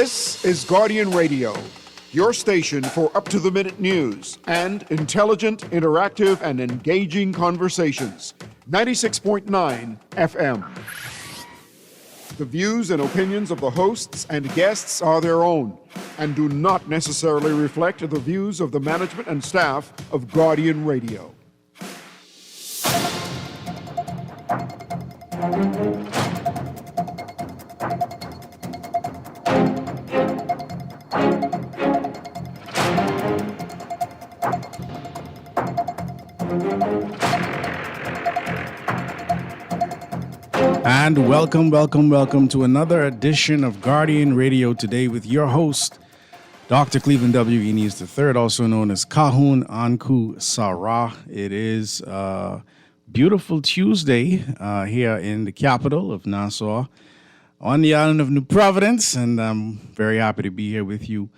This is Guardian Radio, your station for up-to-the-minute news and intelligent, interactive, and engaging conversations. 96.9 FM. The views and opinions of the hosts and guests are their own and do not necessarily reflect the views of the management and staff of Guardian Radio. And welcome to another edition of Guardian Radio today with your host, Dr. Cleveland W. Enes III, also known as Kahun Anku Sarah. It is a beautiful Tuesday here in the capital of Nassau on the island of New Providence, and I'm very happy to be here with you.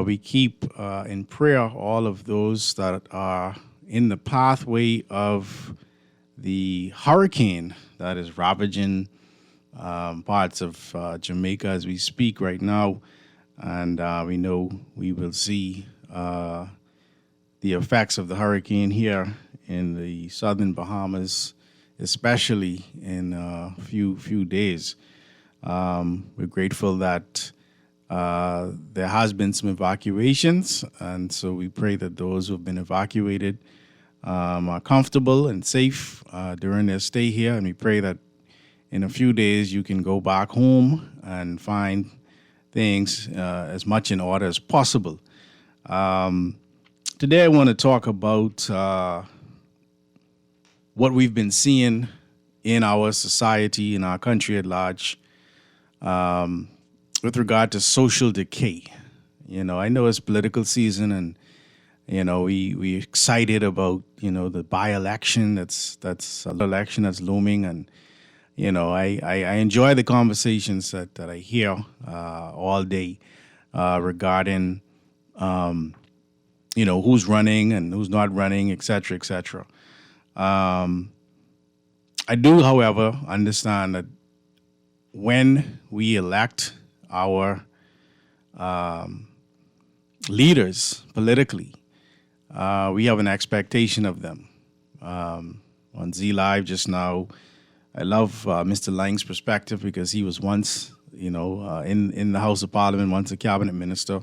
We keep in prayer all of those that are in the pathway of the hurricane that is ravaging parts of Jamaica as we speak right now. And we know we will see the effects of the hurricane here in the southern Bahamas, especially in a few days. We're grateful that there has been some evacuations, and so we pray that those who have been evacuated are comfortable and safe during their stay here, and we pray that in a few days you can go back home and find things as much in order as possible. Today I want to talk about what we've been seeing in our society, in our country at large, with regard to social decay. You know, I know it's political season, and we excited about, the by-election that's an election that's looming. And, I enjoy the conversations that I hear all day regarding, who's running and who's not running, et cetera, et cetera. I do, however, understand that when we elect our leaders politically, we have an expectation of them. On Z Live just now, I love Mr. Lang's perspective because he was once, in the House of Parliament, once a cabinet minister.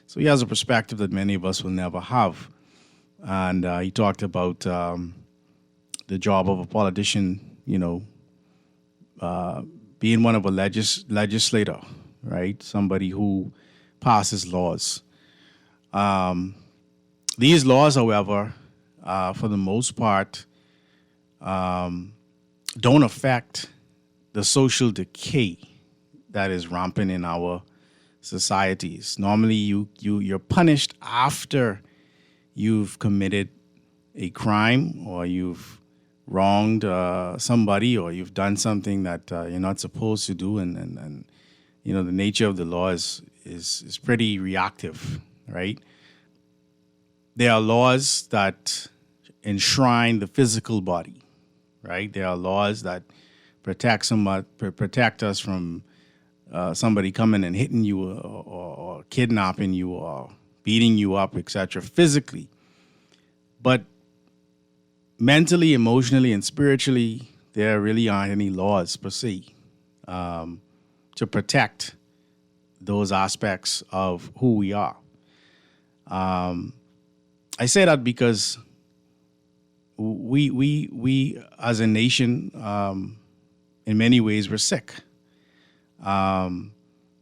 So he has a perspective that many of us will never have. And he talked about the job of a politician, being one of a legislator, right? Somebody who passes laws. These laws, however, for the most part, don't affect the social decay that is rampant in our societies. Normally, you're punished after you've committed a crime, or you've wronged somebody, or you've done something that you're not supposed to do, and the nature of the law is pretty reactive, right? There are laws that enshrine the physical body, right? There are laws that protect us from somebody coming and hitting you, or kidnapping you, or beating you up, etc., physically. But mentally, emotionally, and spiritually, there really aren't any laws per se to protect those aspects of who we are. I say that because we as a nation, in many ways, we're sick.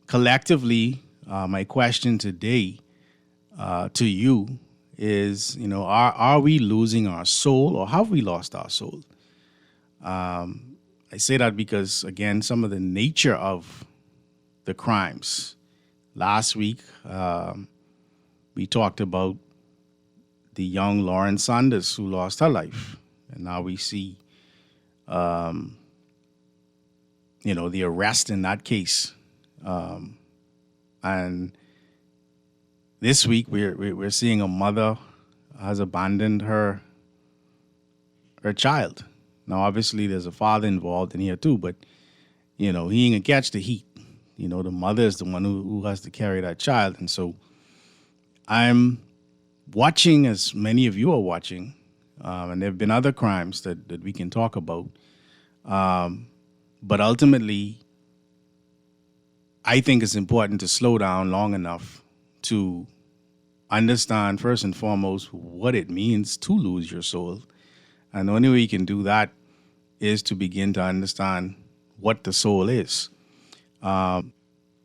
Collectively, my question today to you is, are we losing our soul, or have we lost our soul? I say that because, again, some of the nature of the crimes. Last week, we talked about the young Lauren Sanders who lost her life. And now we see, the arrest in that case. And this week we're seeing a mother has abandoned her child. Now, obviously, there's a father involved in here too, but, he ain't gonna catch the heat. The mother is the one who has to carry that child. And so I'm watching, as many of you are watching, and there have been other crimes that we can talk about. But ultimately, I think it's important to slow down long enough to understand, first and foremost, what it means to lose your soul. And the only way you can do that is to begin to understand what the soul is.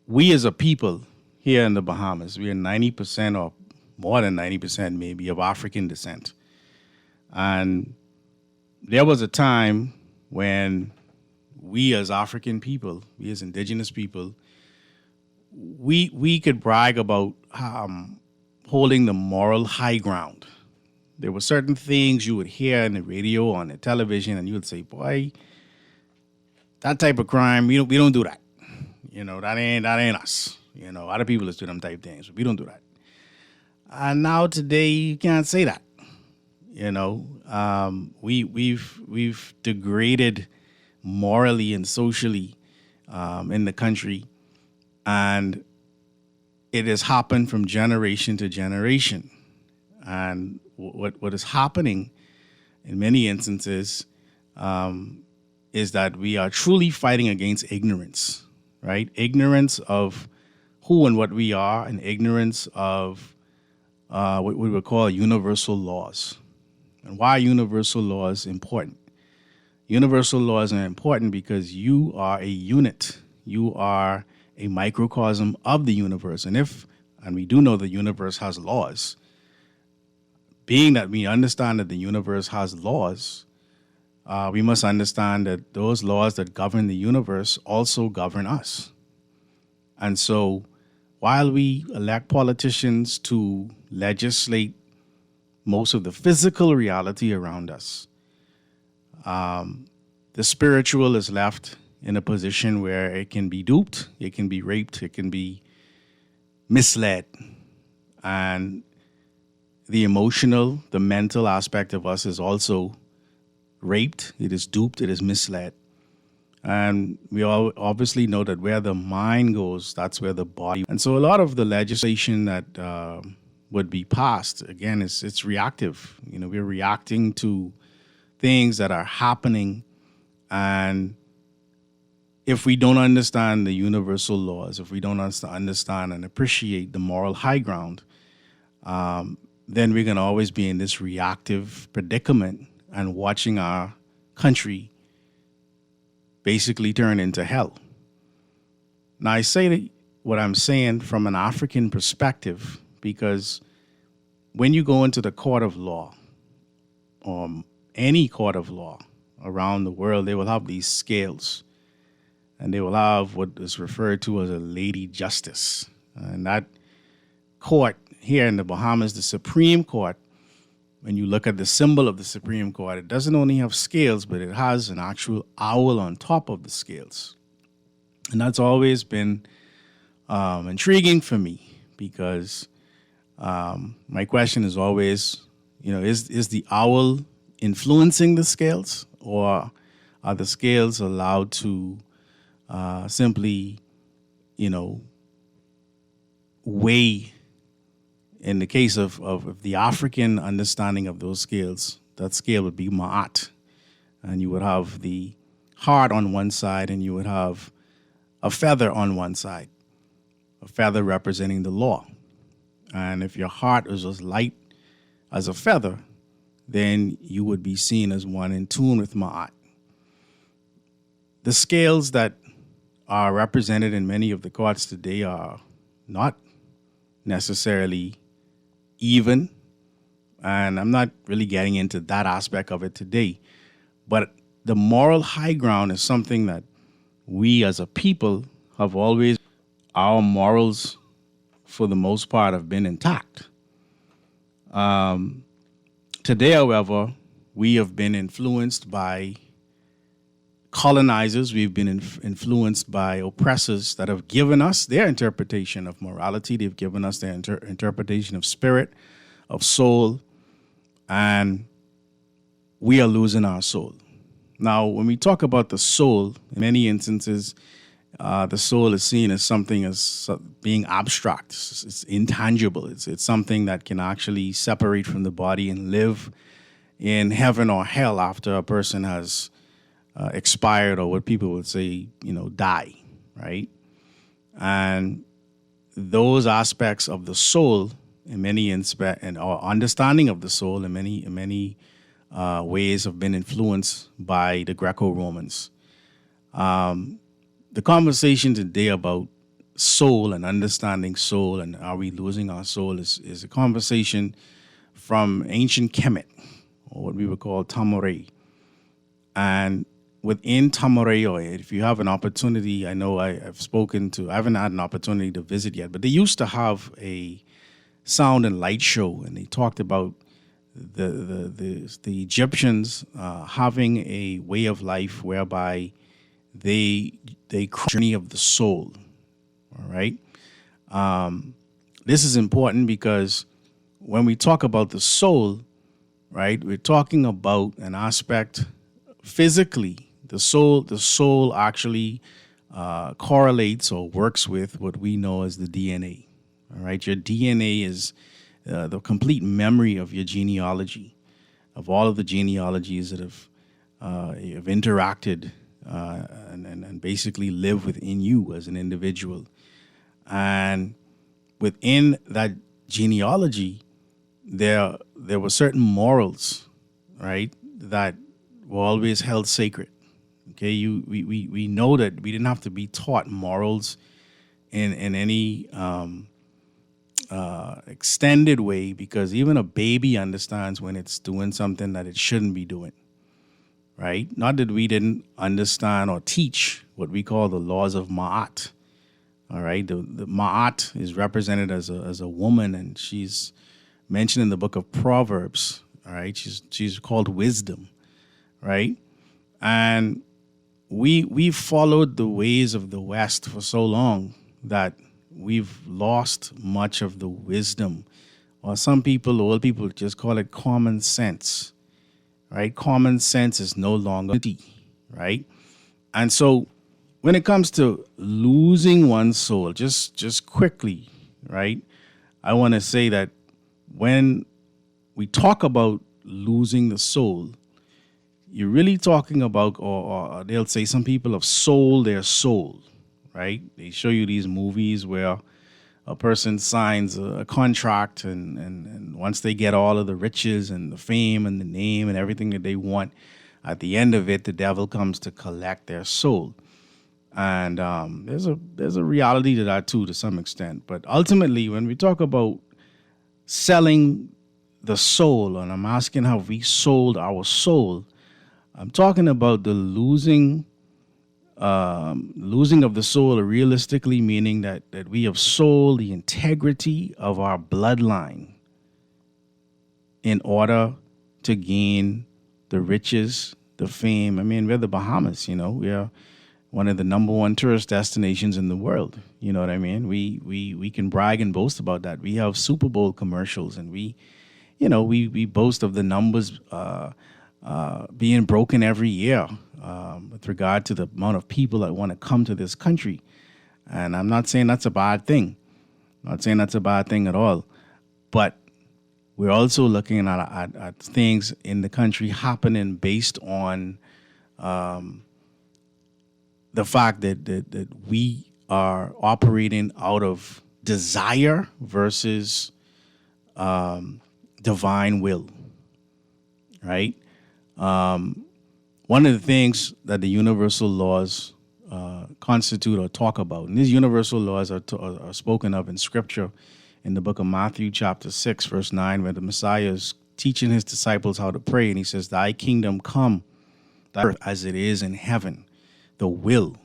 We as a people here in the Bahamas, we are 90% or more than 90% maybe of African descent. And there was a time when we as African people, we as indigenous people, we could brag about holding the moral high ground. There were certain things you would hear in the radio, on the television, and you would say, boy, that type of crime, we don't do that. That ain't us. Other people do them type things, but we don't do that. And now today you can't say that. We've degraded morally and socially in the country, and it has happened from generation to generation. And what is happening in many instances is that we are truly fighting against ignorance, right? Ignorance of who and what we are, and ignorance of what we would call universal laws. And why are universal laws important? Universal laws are important because you are a unit. You are a microcosm of the universe. And we do know the universe has laws. Being that we understand that the universe has laws, we must understand that those laws that govern the universe also govern us. And so while we elect politicians to legislate most of the physical reality around us, the spiritual is left in a position where it can be duped, it can be raped, it can be misled. And the emotional, the mental aspect of us is also raped, it is duped, it is misled. And we all obviously know that where the mind goes, that's where the body. And so a lot of the legislation that would be passed, again, it's reactive. We're reacting to things that are happening. And if we don't understand the universal laws, if we don't understand and appreciate the moral high ground, then we're going to always be in this reactive predicament and watching our country basically turn into hell. Now, I say that what I'm saying from an African perspective, because when you go into the court of law, or any court of law around the world, they will have these scales, and they will have what is referred to as a lady justice. And that court here in the Bahamas, the Supreme Court, when you look at the symbol of the Supreme Court, it doesn't only have scales, but it has an actual owl on top of the scales. And that's always been intriguing for me, because my question is always, is the owl influencing the scales, or are the scales allowed to simply, weigh? In the case of the African understanding of those scales, that scale would be ma'at. And you would have the heart on one side, and you would have a feather on one side, a feather representing the law. And if your heart is as light as a feather, then you would be seen as one in tune with ma'at. The scales that are represented in many of the courts today are not necessarily even, and I'm not really getting into that aspect of it today. But the moral high ground is something that we as a people have always, our morals for the most part have been intact. Today, however, we have been influenced by colonizers. We've been influenced by oppressors that have given us their interpretation of morality. They've given us their interpretation of spirit, of soul, and we are losing our soul. Now, when we talk about the soul, in many instances, the soul is seen as something as being abstract. It's intangible. It's something that can actually separate from the body and live in heaven or hell after a person has expired, or what people would say, die, right? And those aspects of the soul, in many and our understanding of the soul, in many ways, have been influenced by the Greco-Romans. The conversation today about soul and understanding soul and are we losing our soul is a conversation from ancient Kemet, or what we would call Tamore. And within Tamore, or if you have an opportunity, I know I haven't had an opportunity to visit yet, but they used to have a sound and light show, and they talked about the Egyptians having a way of life whereby they journey of the soul. All right. This is important because when we talk about the soul, right, we're talking about an aspect physically. The soul actually correlates or works with what we know as the DNA. All right. Your DNA is the complete memory of your genealogy, of all of the genealogies that have interacted and basically live within you as an individual. And within that genealogy, there were certain morals, right, that were always held sacred. Okay, we know that we didn't have to be taught morals in any extended way, because even a baby understands when it's doing something that it shouldn't be doing, right? Not that we didn't understand or teach what we call the laws of Ma'at. All right, the Ma'at is represented as a woman, and she's mentioned in the book of Proverbs. All right, she's called wisdom, right? And we've followed the ways of the West for so long that we've lost much of the wisdom, or some people, old people, just call it common sense, right? Common sense is no longer right? And so when it comes to losing one's soul, just quickly, right, I want to say that when we talk about losing the soul, you're really talking about, or they'll say some people have sold their soul, right? They show you these movies where a person signs a contract, and once they get all of the riches and the fame and the name and everything that they want, at the end of it, the devil comes to collect their soul. And there's a reality to that too, to some extent. But ultimately, when we talk about selling the soul, and I'm asking how we sold our soul, I'm talking about the losing of the soul, realistically meaning that we have sold the integrity of our bloodline in order to gain the riches, the fame. I mean, we're the Bahamas, we are one of the number one tourist destinations in the world. You know what I mean? We can brag and boast about that. We have Super Bowl commercials, and we boast of the numbers being broken every year with regard to the amount of people that want to come to this country. And I'm not saying that's a bad thing. I'm not saying that's a bad thing at all. But we're also looking at things in the country happening based on the fact that we are operating out of desire versus divine will, right? One of the things that the universal laws constitute or talk about, and these universal laws are spoken of in Scripture in the book of Matthew chapter 6, verse 9, where the Messiah is teaching his disciples how to pray, and he says, "Thy kingdom come, thy earth as it is in heaven." The will,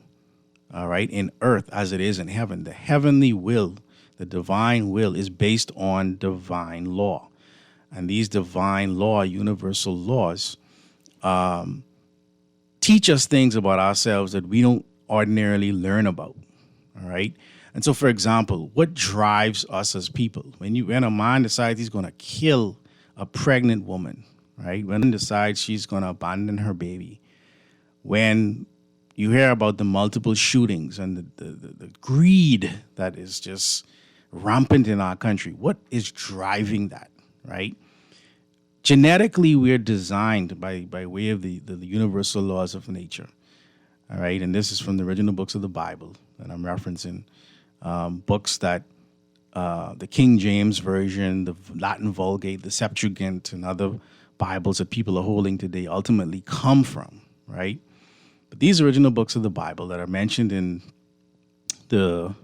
all right, in earth as it is in heaven. The heavenly will, the divine will, is based on divine law. And these divine law, universal laws, teach us things about ourselves that we don't ordinarily learn about, all right? And so, for example, what drives us as people? When a man decides he's going to kill a pregnant woman, right? When he decides she's going to abandon her baby, when You hear about the multiple shootings and the greed that is just rampant in our country. What is driving that, right? Genetically, we're designed by way of the universal laws of nature, all right? And this is from the original books of the Bible that I'm referencing, books that the King James Version, the Latin Vulgate, the Septuagint, and other Bibles that people are holding today ultimately come from, right? But these original books of the Bible that are mentioned in the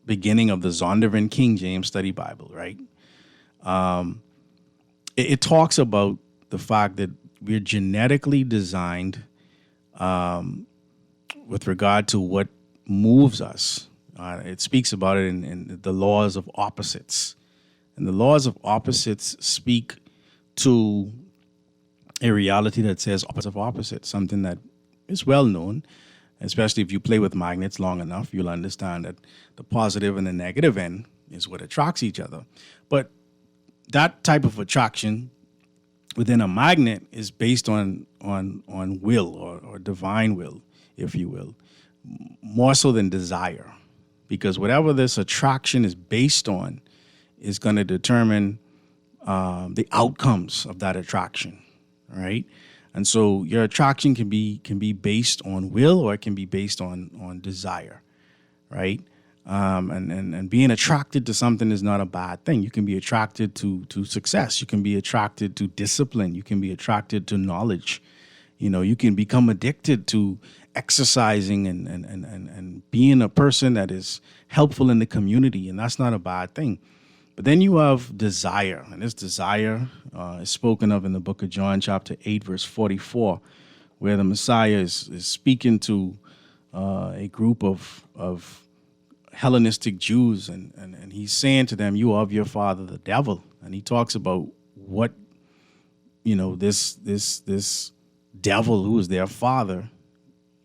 beginning of the Zondervan King James Study Bible, right? It talks about the fact that we're genetically designed with regard to what moves us. It speaks about it in the laws of opposites. And the laws of opposites speak to a reality that says opposite of opposite, something that is well known, especially if you play with magnets long enough, you'll understand that the positive and the negative end is what attracts each other. But that type of attraction within a magnet is based on will or divine will, if you will, more so than desire. Because whatever this attraction is based on is going to determine the outcomes of that attraction, right? And so your attraction can be based on will, or it can be based on desire, right? And being attracted to something is not a bad thing. You can be attracted to success. You can be attracted to discipline. You can be attracted to knowledge. You know, you can become addicted to exercising and being a person that is helpful in the community, and that's not a bad thing. But then you have desire, and this desire is spoken of in the book of John, chapter 8, verse 44, where the Messiah is speaking to a group of Hellenistic Jews, and he's saying to them, "You are of your father, the devil." And he talks about what, you know, this devil who is their father,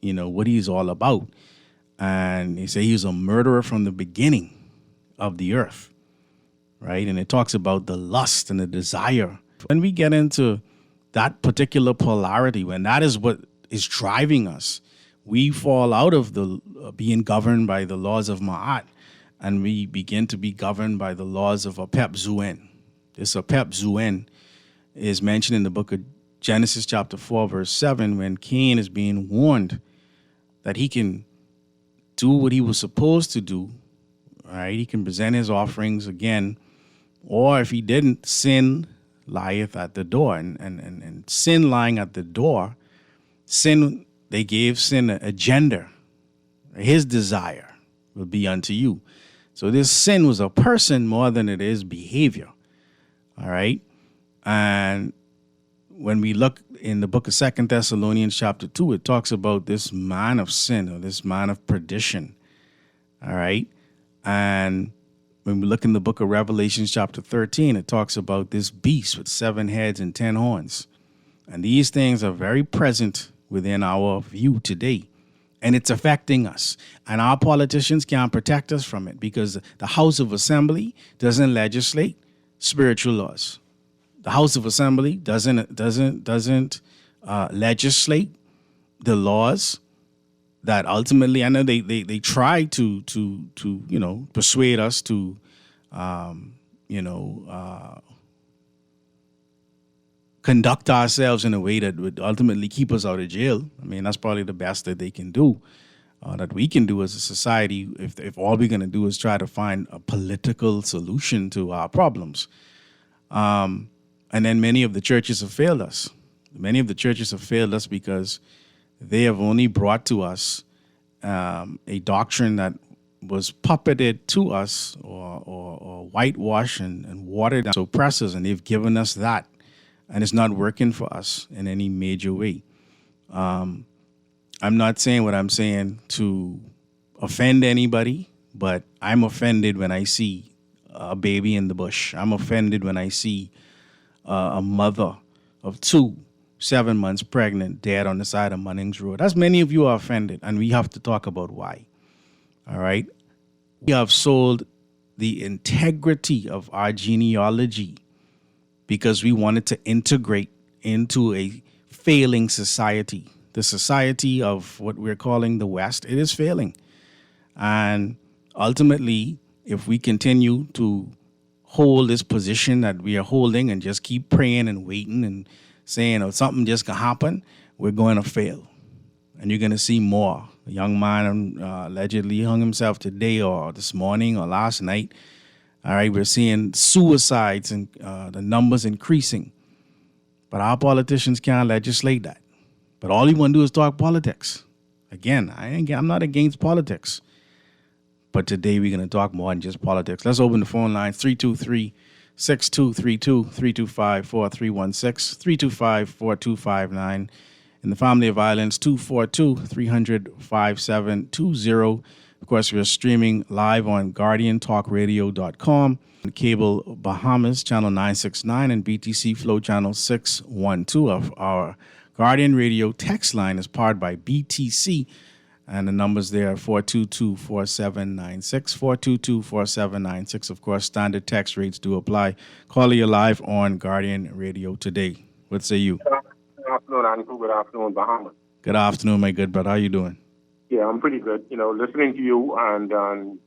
you know, what he's all about. And he said he was a murderer from the beginning of the earth. Right? And it talks about the lust and the desire. When we get into that particular polarity, when that is what is driving us, we fall out of the being governed by the laws of Ma'at, and we begin to be governed by the laws of Apep Zuen. This Apep Zuen is mentioned in the book of Genesis chapter 4, verse 7, when Cain is being warned that he can do what he was supposed to do, right? He can present his offerings again. Or if he didn't, sin lieth at the door. And sin lying at the door, sin, they gave sin a gender. His desire will be unto you. So this sin was a person more than it is behavior. All right? And when we look in the book of 2 Thessalonians chapter 2, it talks about this man of sin, or this man of perdition. All right? And when we look in the book of Revelation chapter 13, it talks about this beast with 7 heads and 10 horns. And these things are very present within our view today. And it's affecting us. And our politicians can't protect us from it, because the House of Assembly doesn't legislate spiritual laws. The House of Assembly doesn't legislate the laws that ultimately, I know they try to you know, persuade us to conduct ourselves in a way that would ultimately keep us out of jail. I mean, that's probably the best that they can do, that we can do as a society, if all we're going to do is try to find a political solution to our problems. And then many of the churches have failed us. Many of the churches have failed us because they have only brought to us a doctrine that was puppeted to us or whitewashed and watered down to oppressors, and they've given us that, and it's not working for us in any major way. I'm not saying what I'm saying to offend anybody, but I'm offended when I see a baby in the bush. I'm offended when I see a mother of 2, 7 months pregnant, dead on the side of Munnings Road. As many of you are offended, and we have to talk about why. All right? We have sold the integrity of our genealogy because we wanted to integrate into a failing society the society of what we're calling the West, it is failing. And ultimately, if we continue to hold this position that we are holding and just keep praying and waiting and saying, oh, something just can happen, we're going to fail. And you're going to see more. A young man allegedly hung himself today or this morning or last night. All right, we're seeing suicides and the numbers increasing. But our politicians can't legislate that. But all you want to do is talk politics. Again, I'm not against politics. But today we're going to talk more than just politics. Let's open the phone lines, 323-6232, 325-4316, 325-4259. In the family of violence, 242-300-5720. Of course, we're streaming live on GuardianTalkRadio.com, Cable Bahamas, channel 969, and BTC Flow, channel 612. Of our Guardian Radio text line is powered by BTC, and the numbers there are 422-4796, 422-4796. Of course, standard text rates do apply. Call you live on Guardian Radio today. What say you? Good afternoon, Andrew. Good afternoon, Bahamas. Good afternoon, my good brother. How you doing? Yeah, I'm pretty good. Listening to you and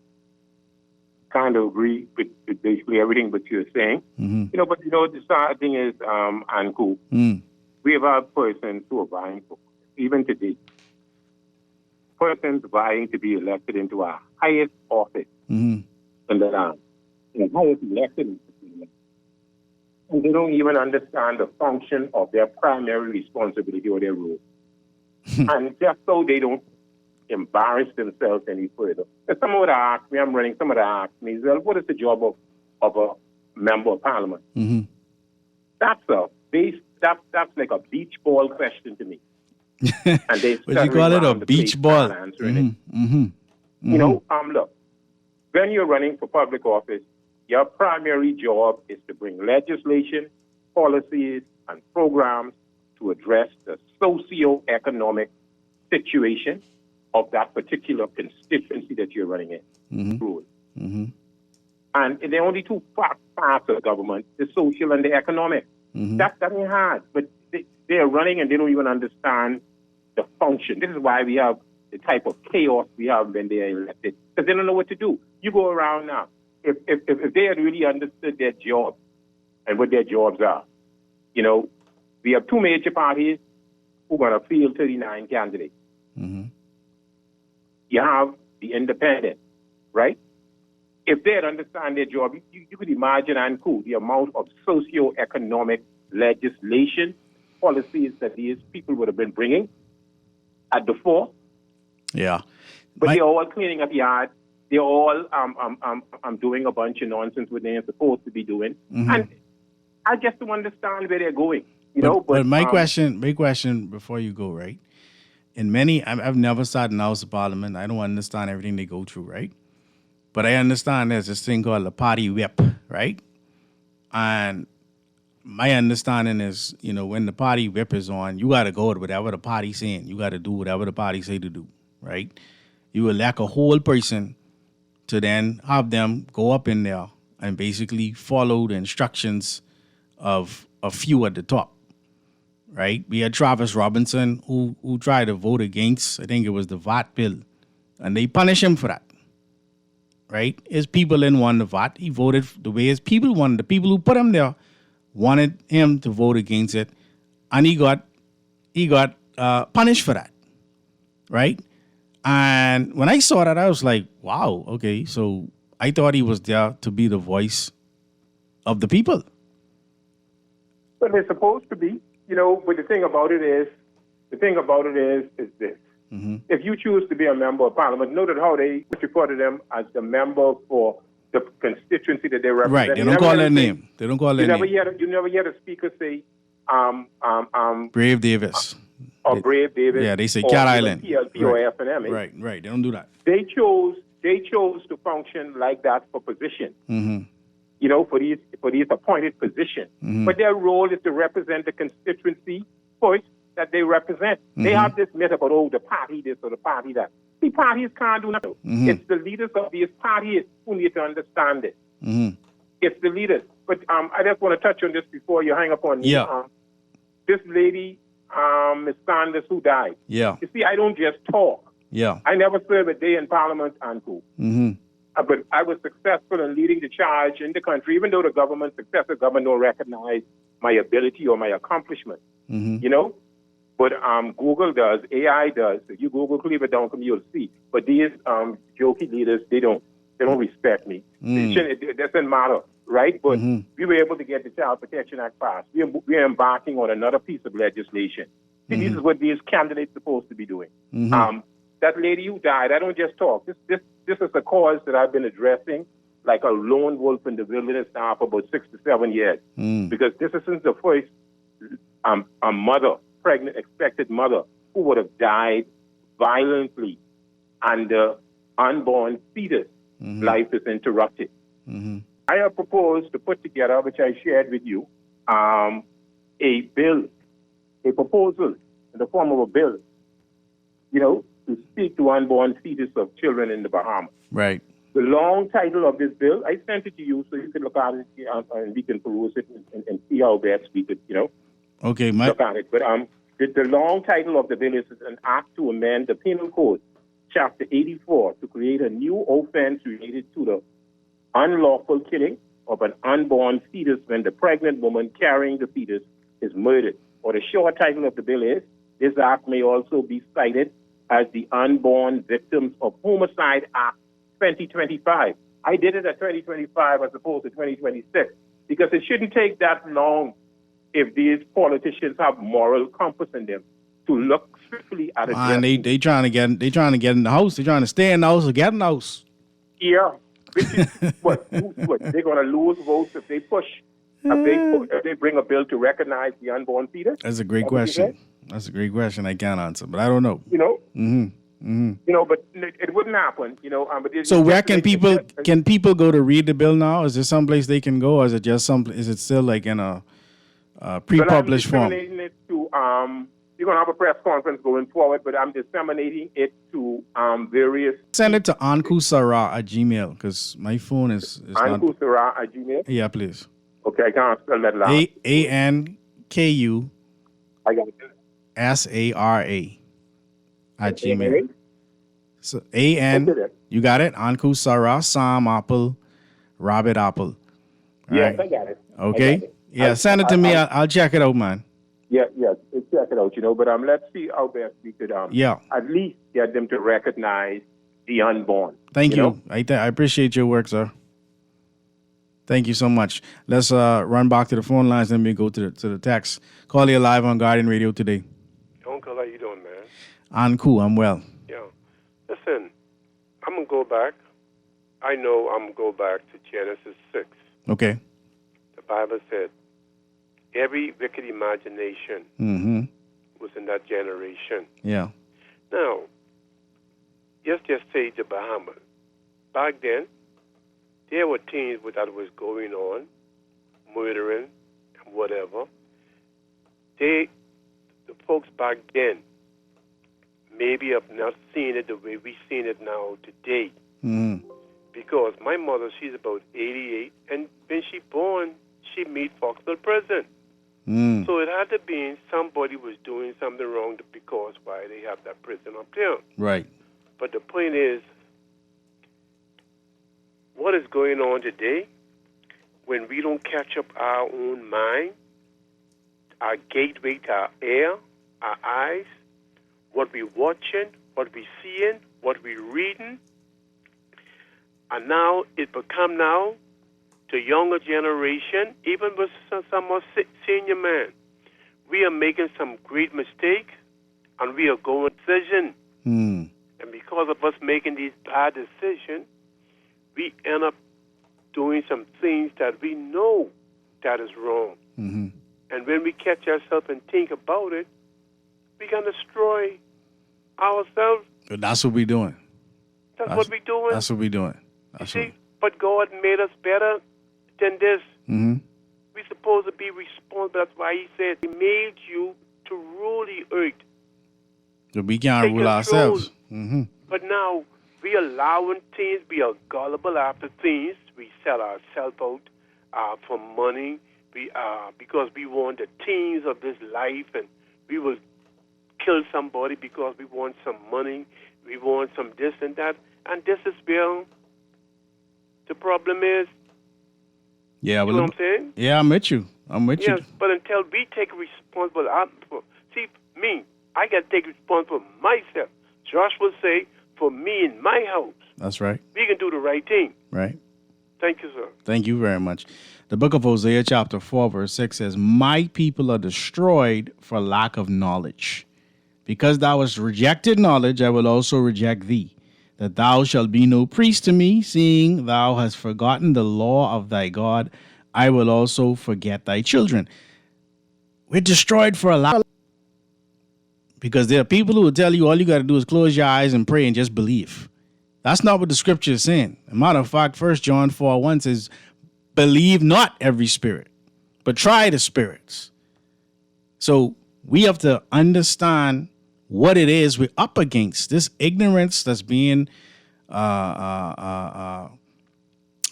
kind of agree with basically everything that you're saying. Mm-hmm. But the sad thing is, Anku, we have had persons who are vying for, even today, persons vying to be elected into our highest office in the land, the highest elected. And they don't even understand the function of their primary responsibility or their role. And just so they don't embarrass themselves any further. If someone would ask me, I'm running, someone would ask me, well, what is the job of a member of parliament? Mm-hmm. That's like a beach ball question to me. And they what you call it, a beach ball? Look, when you're running for public office, your primary job is to bring legislation, policies, and programs to address the socio-economic situation of that particular constituency that you're running in. And there are only two parts of government, the social and the economic. That ain't hard, but they're running and they don't even understand the function. This is why we have the type of chaos we have when they are elected, because they don't know what to do. You go around now. If they had really understood their job and what their jobs are, we have two major parties who are going to field 39 candidates. You have the independent, right? If they had understand their job, you could imagine, Anku, the amount of socio-economic legislation, policies that these people would have been bringing at the fore. Yeah. But they're all cleaning up yards. They're all doing a bunch of nonsense what they're supposed to be doing. And I just don't understand where they're going. But my question before you go, right? In many, I've never sat in the House of Parliament. I don't understand everything they go through, right? But I understand there's this thing called the party whip, right? And my understanding is, when the party whip is on, you got to go with whatever the party's saying. You got to do whatever the party say to do, right? You elect a whole person to then have them go up in there and basically follow the instructions of a few at the top, right? We had Travis Robinson who tried to vote against, I think it was the VAT bill, and they punish him for that, right? His people didn't want the VAT. He voted the way his people wanted. The people who put him there wanted him to vote against it, and he got punished for that, right? And when I saw that, I was like, wow, okay, so I thought he was there to be the voice of the people. But they're supposed to be, but the thing about it is this. If you choose to be a member of parliament, note how they refer to them as the member for the constituency that they represent. Right, they don't call their name. They don't call their name. You never hear the speaker say, Brave Davis. Or Brave Davis. Yeah, they say Cat Island. PLP or FNM. Right, they don't do that. They chose to function like that for position. For these appointed positions. But their role is to represent the constituency voice that they represent. They have this myth about, the party this or the party that. The parties can't do nothing. It's the leaders of these parties who need to understand it. It's the leaders. But I just want to touch on this before you hang up on me. Yeah. This lady Ms. Sanders, who died. Yeah. You see, I don't just talk. Yeah. I never served a day in Parliament, Anku. But I was successful in leading the charge in the country, even though the successive government don't recognize my ability or my accomplishment. You know? But Google does, AI does. If you Google Cleaver Duncombe, you'll see. But these jokey leaders, they don't respect me. It doesn't matter, right? But we were able to get the Child Protection Act passed. We are embarking on another piece of legislation. See, this is what these candidates are supposed to be doing. That lady who died, I don't just talk. This is a cause that I've been addressing like a lone wolf in the wilderness now for about 6 to 7 years. Because this isn't the first a mother, pregnant, expected mother, who would have died violently and the unborn fetus life is interrupted. I have proposed to put together, which I shared with you, a bill, a proposal in the form of a bill, you know, to speak to unborn fetus of children in the Bahamas. Right. The long title of this bill, I sent it to you so you can look at it and we can peruse it and see how best we could, you know, okay, look at it. But the long title of the bill is an act to amend the Penal Code, Chapter 84, to create a new offense related to the unlawful killing of an unborn fetus when the pregnant woman carrying the fetus is murdered. Or the short title of the bill is, this act may also be cited as the Unborn Victims of Homicide Act 2025. I did it at 2025 as opposed to 2026 because it shouldn't take that long if these politicians have moral compass in them to look strictly at it. And they trying to get in the house. They trying to stay in the house or get in the house. Yeah, which is what they're going to lose votes if they push. If they bring a bill to recognize the unborn fetus. That's a great question. That's a great question. I can't answer, but I don't know. You know. You know, but it wouldn't happen. You know. But so where can people go to read the bill now? Is there someplace they can go, or is it just is it still like in a pre-published form? It to, you're going to have a press conference going forward, but I'm disseminating it to various... Send it to ankusara@gmail.com because my phone is ankusara@gmail.com? Yeah, please. Okay, I can't spell that loud. ANKU I got it. SARA at Gmail. So you got it? Ankusara, Sam Apple, Rabbit Apple. Yes, I got it. Okay. Yeah, send it to me. I'll check it out, man. Yeah, check it out, you know. But let's see how best we could at least get them to recognize the unborn. Thank you. I appreciate your work, sir. Thank you so much. Let's run back to the phone lines and we go to the text. Call you live on Guardian Radio today. Uncle, how you doing, man? I'm cool. I'm well. Yeah. Listen, I'm going to go back. I know I'm going to go back to Genesis 6. Okay. The Bible said, every wicked imagination was in that generation. Yeah. Now, let's just say the Bahamas. Back then, there were things that was going on, murdering and whatever. The folks back then maybe have not seen it the way we seen it now today. Because my mother, she's about 88, and when she born, she meet Foxville prison. So it had to be somebody was doing something wrong because why they have that prison up there. Right. But the point is, what is going on today when we don't catch up our own mind, our gateway to our ear, our eyes, what we watching, what we seeing, what we reading, and now it become now to younger generation, even with some more senior men, we are making some great mistakes, and we are going decision. And because of us making these bad decisions, we end up doing some things that we know that is wrong. And when we catch ourselves and think about it, we can destroy ourselves. That's what we're doing. That's what we're doing. That's what we're doing. But God made us better than this. We're supposed to be responsible. That's why He said He made you to rule the earth. So we can't rule ourselves. But now we allowing things. We are gullible after things. We sell ourselves out for money. We because we want the things of this life, and we will kill somebody because we want some money, we want some this and that, and this is where the problem is. Yeah, You know what I'm saying? Yeah, I'm with you. Yes, but until we take responsibility, see, me, I got to take responsibility for myself. Josh will say, for me in my house. That's right. We can do the right thing. Right. Thank you, sir. Thank you very much. The book of Hosea, chapter 4, verse 6 says, my people are destroyed for lack of knowledge. Because thou hast rejected knowledge, I will also reject thee, that thou shalt be no priest to me, seeing thou hast forgotten the law of thy God. I will also forget thy children. We're destroyed for a lack. Because there are people who will tell you all you got to do is close your eyes and pray and just believe. That's not what the scripture is saying. As a matter of fact, 1 John 4:1 says, believe not every spirit, but try the spirits. So we have to understand what it is we're up against. This ignorance that's being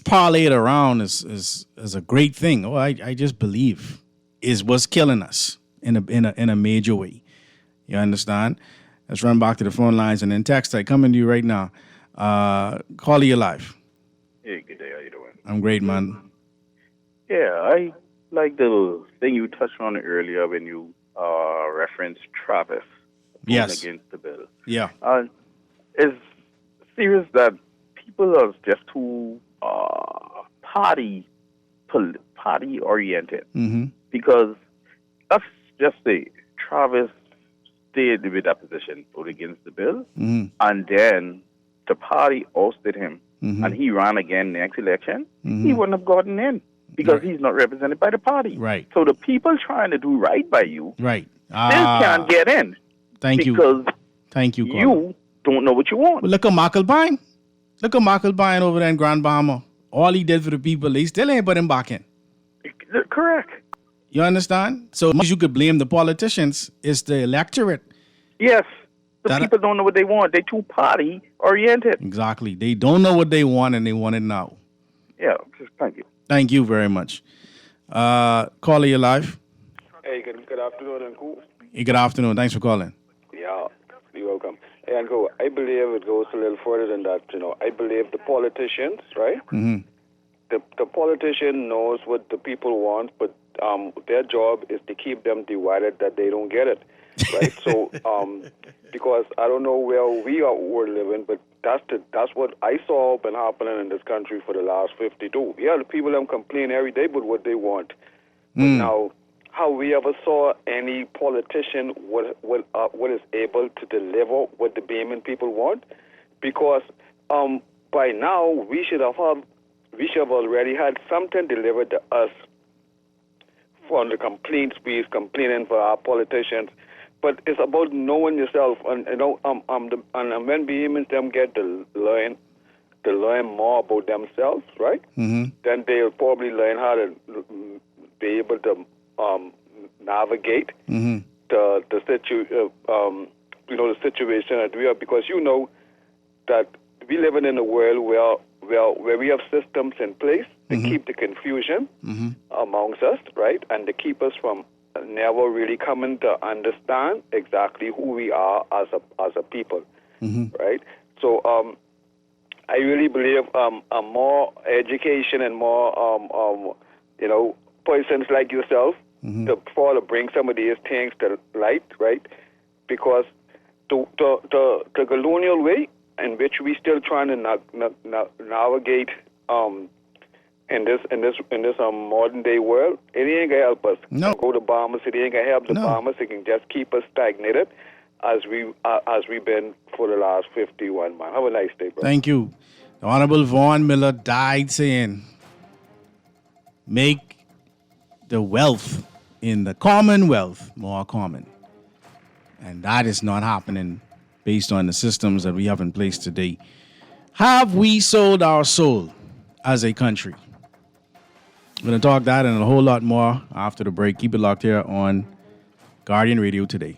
parlayed around is a great thing. Oh, I just believe is what's killing us in a major way. You understand? Let's run back to the phone lines and then text. I coming to you right now. Caller, you live. Hey, good day. How you doing? I'm great, man. Yeah, I like the thing you touched on earlier when you referenced Travis. Yes. Against the bill. Yeah. It's serious that people are just too party oriented. Mm-hmm. Because let's just say Travis stayed with that position, voted against the bill, Mm-hmm. and then the party ousted him, Mm-hmm. and he ran again next election, Mm-hmm. he wouldn't have gotten in because Right. he's not represented by the party. Right. So the people trying to do right by you Right. still can't get in Thank you. because Thank you, caller. you don't know what you want. Well, look at Macklebine. Look at Macklebine over there in Grand Bahama. All he did for the people, they still ain't put him back in. Correct. You understand? So much you could blame the politicians, it's the electorate. Yes. The That- people don't know what they want. They're too party oriented. Exactly. They don't know what they want and they want it now. Yeah. Just thank you. Thank you very much. Caller, you live. Hey, good afternoon, Uncle. Hey, good afternoon. Thanks for calling. Yeah, you're welcome. Hey, Uncle, I believe it goes a little further than that. I believe the politicians, right? Mm-hmm. The politician knows what the people want, but their job is to keep them divided that they don't get it, right? So, because I don't know where we're living, but that's what I saw been happening in this country for the last 52. Yeah, the people them complain every day about what they want. But now, how we ever saw any politician what is able to deliver what the Bayman people want? Because by now we should have already had something delivered to us from the complaints we're complaining for our politicians. But it's about knowing yourself, and and when Baymans them get to learn more about themselves, right? Mm-hmm. Then they'll probably learn how to be able to navigate Mm-hmm. the situation that we are, because that we living in a world where we have systems in place to keep the confusion amongst us, right, and to keep us from never really coming to understand exactly who we are as a people, right? So I really believe more education and more persons like yourself to bring some of these things to light, right? Because the colonial way in which we still trying to navigate in this modern day world, it ain't gonna help us. No. Go to Bahamas, it ain't gonna help the Bahamas. It can just keep us stagnated as we've been for the last 51 months. Have a nice day, bro. Thank you. The Honorable Vaughn Miller died saying, make the wealth in the Commonwealth more common. And that is not happening based on the systems that we have in place today. Have we sold our soul as a country? We're going to talk that and a whole lot more after the break. Keep it locked here on Guardian Radio Today.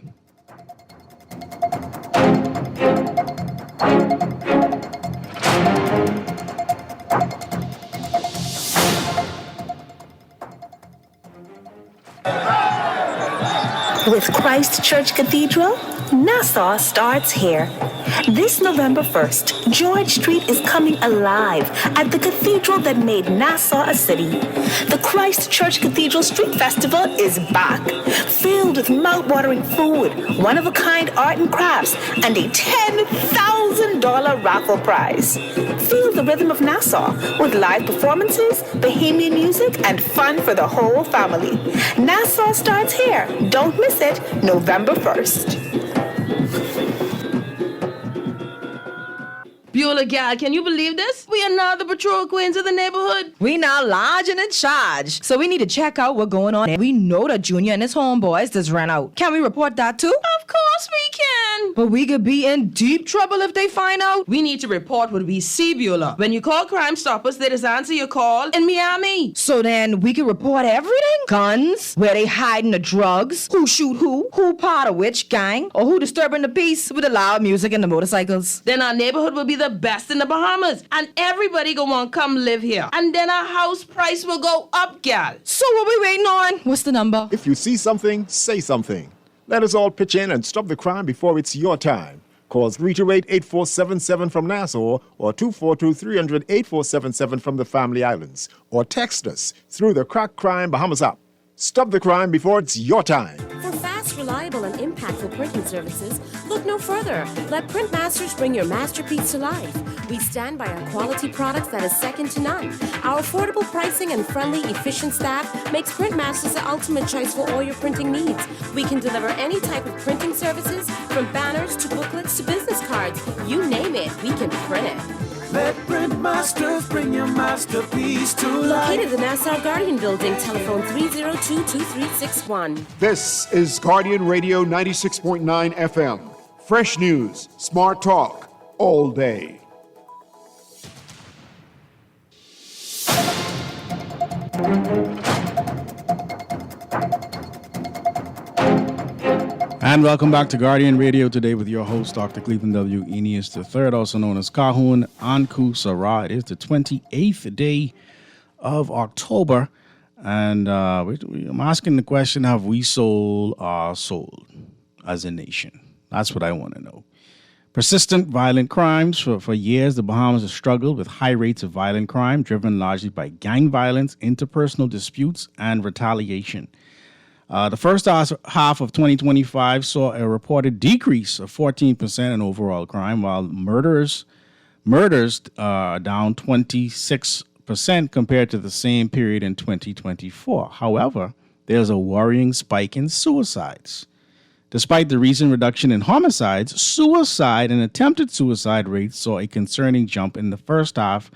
With Christ Church Cathedral, Nassau starts here. This November 1st, George Street is coming alive at the cathedral that made Nassau a city. The Christ Church Cathedral Street Festival is back, filled with mouth-watering food, one-of-a-kind art and crafts, and a $10,000 raffle prize. Feel the rhythm of Nassau with live performances, Bahamian music, and fun for the whole family. Nassau starts here. Don't miss it, November 1st. Beulah, gal, can you believe this? We are now the patrol queens of the neighborhood. We now large and in charge. So we need to check out what's going on. And we know that Junior and his homeboys just ran out. Can we report that too? Of course we can. But we could be in deep trouble if they find out. We need to report what we see, Beulah. When you call Crime Stoppers, they just answer your call in Miami. So then we can report everything? Guns, where they hiding the drugs, who shoot who part of which gang, or who disturbing the peace with the loud music and the motorcycles. Then our neighborhood will be the best in the Bahamas, and everybody gonna want to come live here. And then our house price will go up, gal. So what we waiting on? What's the number? If you see something, say something. Let us all pitch in and stop the crime before it's your time. Call 328-8477 from Nassau or 242-300-8477 from the Family Islands. Or text us through the Crack Crime Bahamas app. Stop the crime before it's your time. For fast, reliable, and impactful printing services, look no further. Let Printmasters bring your masterpiece to life. We stand by our quality products that is second to none. Our affordable pricing and friendly, efficient staff makes Printmasters the ultimate choice for all your printing needs. We can deliver any type of printing services, from banners to booklets to business cards. You name it, we can print it. Let Printmasters bring your masterpiece to life. Located in the Nassau Guardian Building, telephone 302-2361. This is Guardian Radio 96.9 FM. Fresh news, smart talk, all day. And welcome back to Guardian Radio today with your host, Dr. Cleveland W. Eneas III, also known as Kahun Anku Sarah. It is the 28th day of October, and I'm asking the question, have we sold our soul as a nation? That's what I want to know. Persistent violent crimes. For years, the Bahamas have struggled with high rates of violent crime, driven largely by gang violence, interpersonal disputes, and retaliation. The first half of 2025 saw a reported decrease of 14% in overall crime, while murders are down 26% compared to the same period in 2024. However, there's a worrying spike in suicides. Despite the recent reduction in homicides, suicide and attempted suicide rates saw a concerning jump in the first half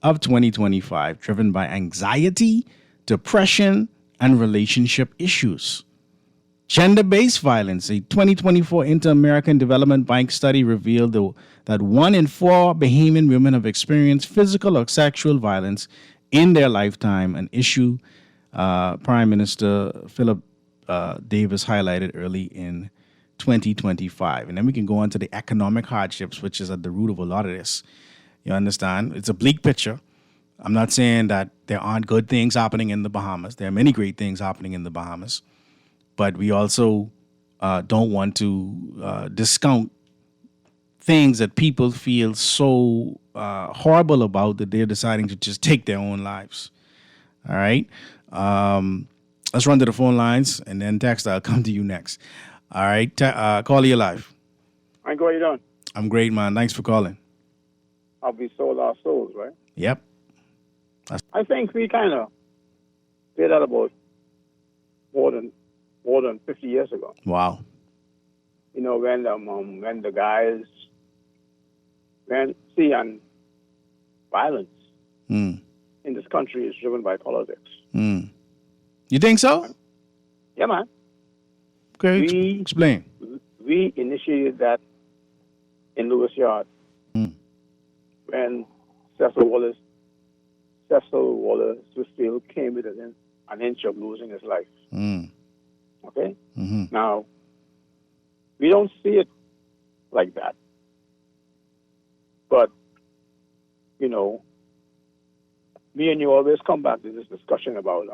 of 2025, driven by anxiety, depression, and relationship issues. Gender-based violence. A 2024 Inter-American Development Bank study revealed that 1 in 4 Bahamian women have experienced physical or sexual violence in their lifetime, an issue Prime Minister Philip Davis highlighted early in 2025. And then we can go on to the economic hardships, which is at the root of a lot of this. You understand? It's a bleak picture. I'm not saying that there aren't good things happening in the Bahamas. There are many great things happening in the Bahamas. But we also don't want to discount things that people feel so horrible about that they're deciding to just take their own lives. All right? Let's run to the phone lines, and then text. I'll come to you next. All right? Call you live. Frank, how you doing? I'm great, man. Thanks for calling. I'll be sold our souls, right? Yep. I think we kind of did that about more than 50 years ago. Wow. You know, when the guys, and violence in this country is driven by politics. You think so? Yeah, man. Okay, explain. We initiated that in Lewis Yard when Cecil Wallace Whitfield came within an inch of losing his life. Okay? Now, we don't see it like that. But, you know, me and you always come back to this discussion about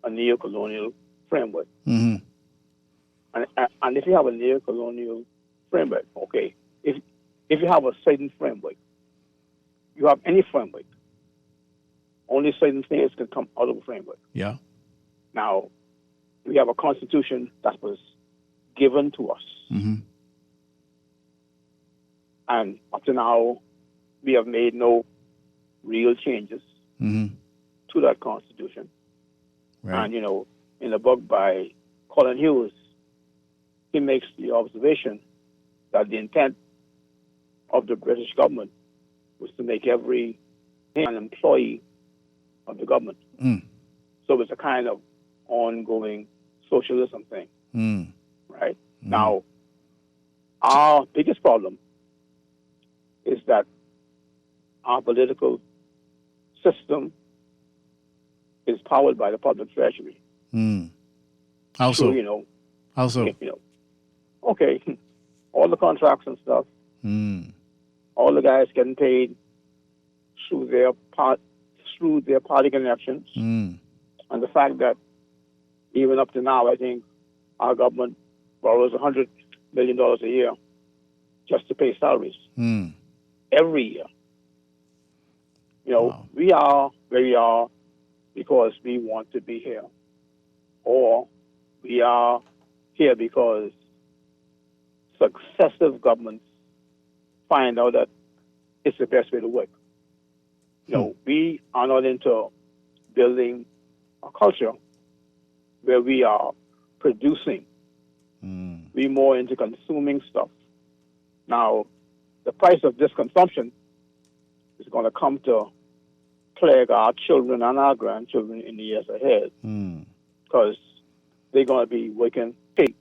a neo-colonial framework. And if you have a neo-colonial framework, okay, if you have a certain framework, you have any framework, only certain things can come out of the framework. Yeah. Now, we have a constitution that was given to us. Mm-hmm. And up to now, we have made no real changes to that constitution. Right. And, in a book by Colin Hughes, he makes the observation that the intent of the British government was to make every an employee of the government. So it's a kind of ongoing socialism thing, right? Now, our biggest problem is that our political system is powered by the public treasury. How so? So, How so? Okay, all the contracts and stuff, all the guys getting paid through their party connections, and the fact that even up to now, I think our government borrows $100 million a year just to pay salaries every year. We are where we are because we want to be here, or we are here because successive governments find out that it's the best way to work. We are not into building a culture where we are producing. We're more into consuming stuff. Now, the price of this consumption is going to come to plague our children and our grandchildren in the years ahead, because they're going to be working to pay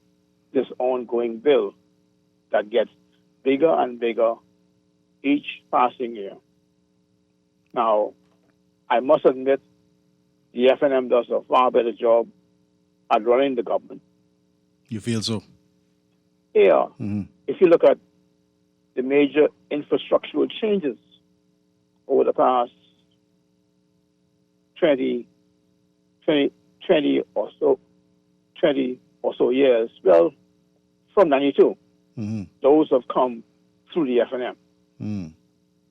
this ongoing bill that gets bigger and bigger each passing year. Now, I must admit, the FNM does a far better job at running the government. You feel so? Yeah. If you look at the major infrastructural changes over the past 20 or so years, well, from 92, those have come through the FNM.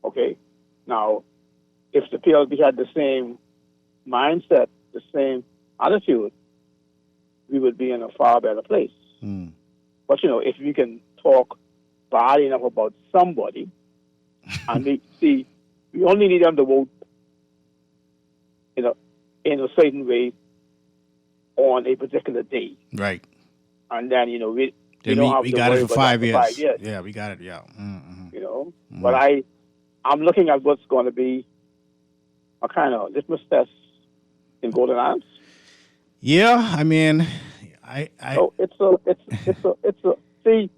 Okay? Now, if the PLB had the same mindset, the same attitude, we would be in a far better place. But, if we can talk bad enough about somebody, and we only need them to vote in a certain way on a particular day. Right. And then, we don't have we to got worry it for about 5 that years. for 5 years. Yeah, we got it, yeah. But I'm looking at what's going to be a kind of litmus test in Golden Isles. Yeah, I mean, So see,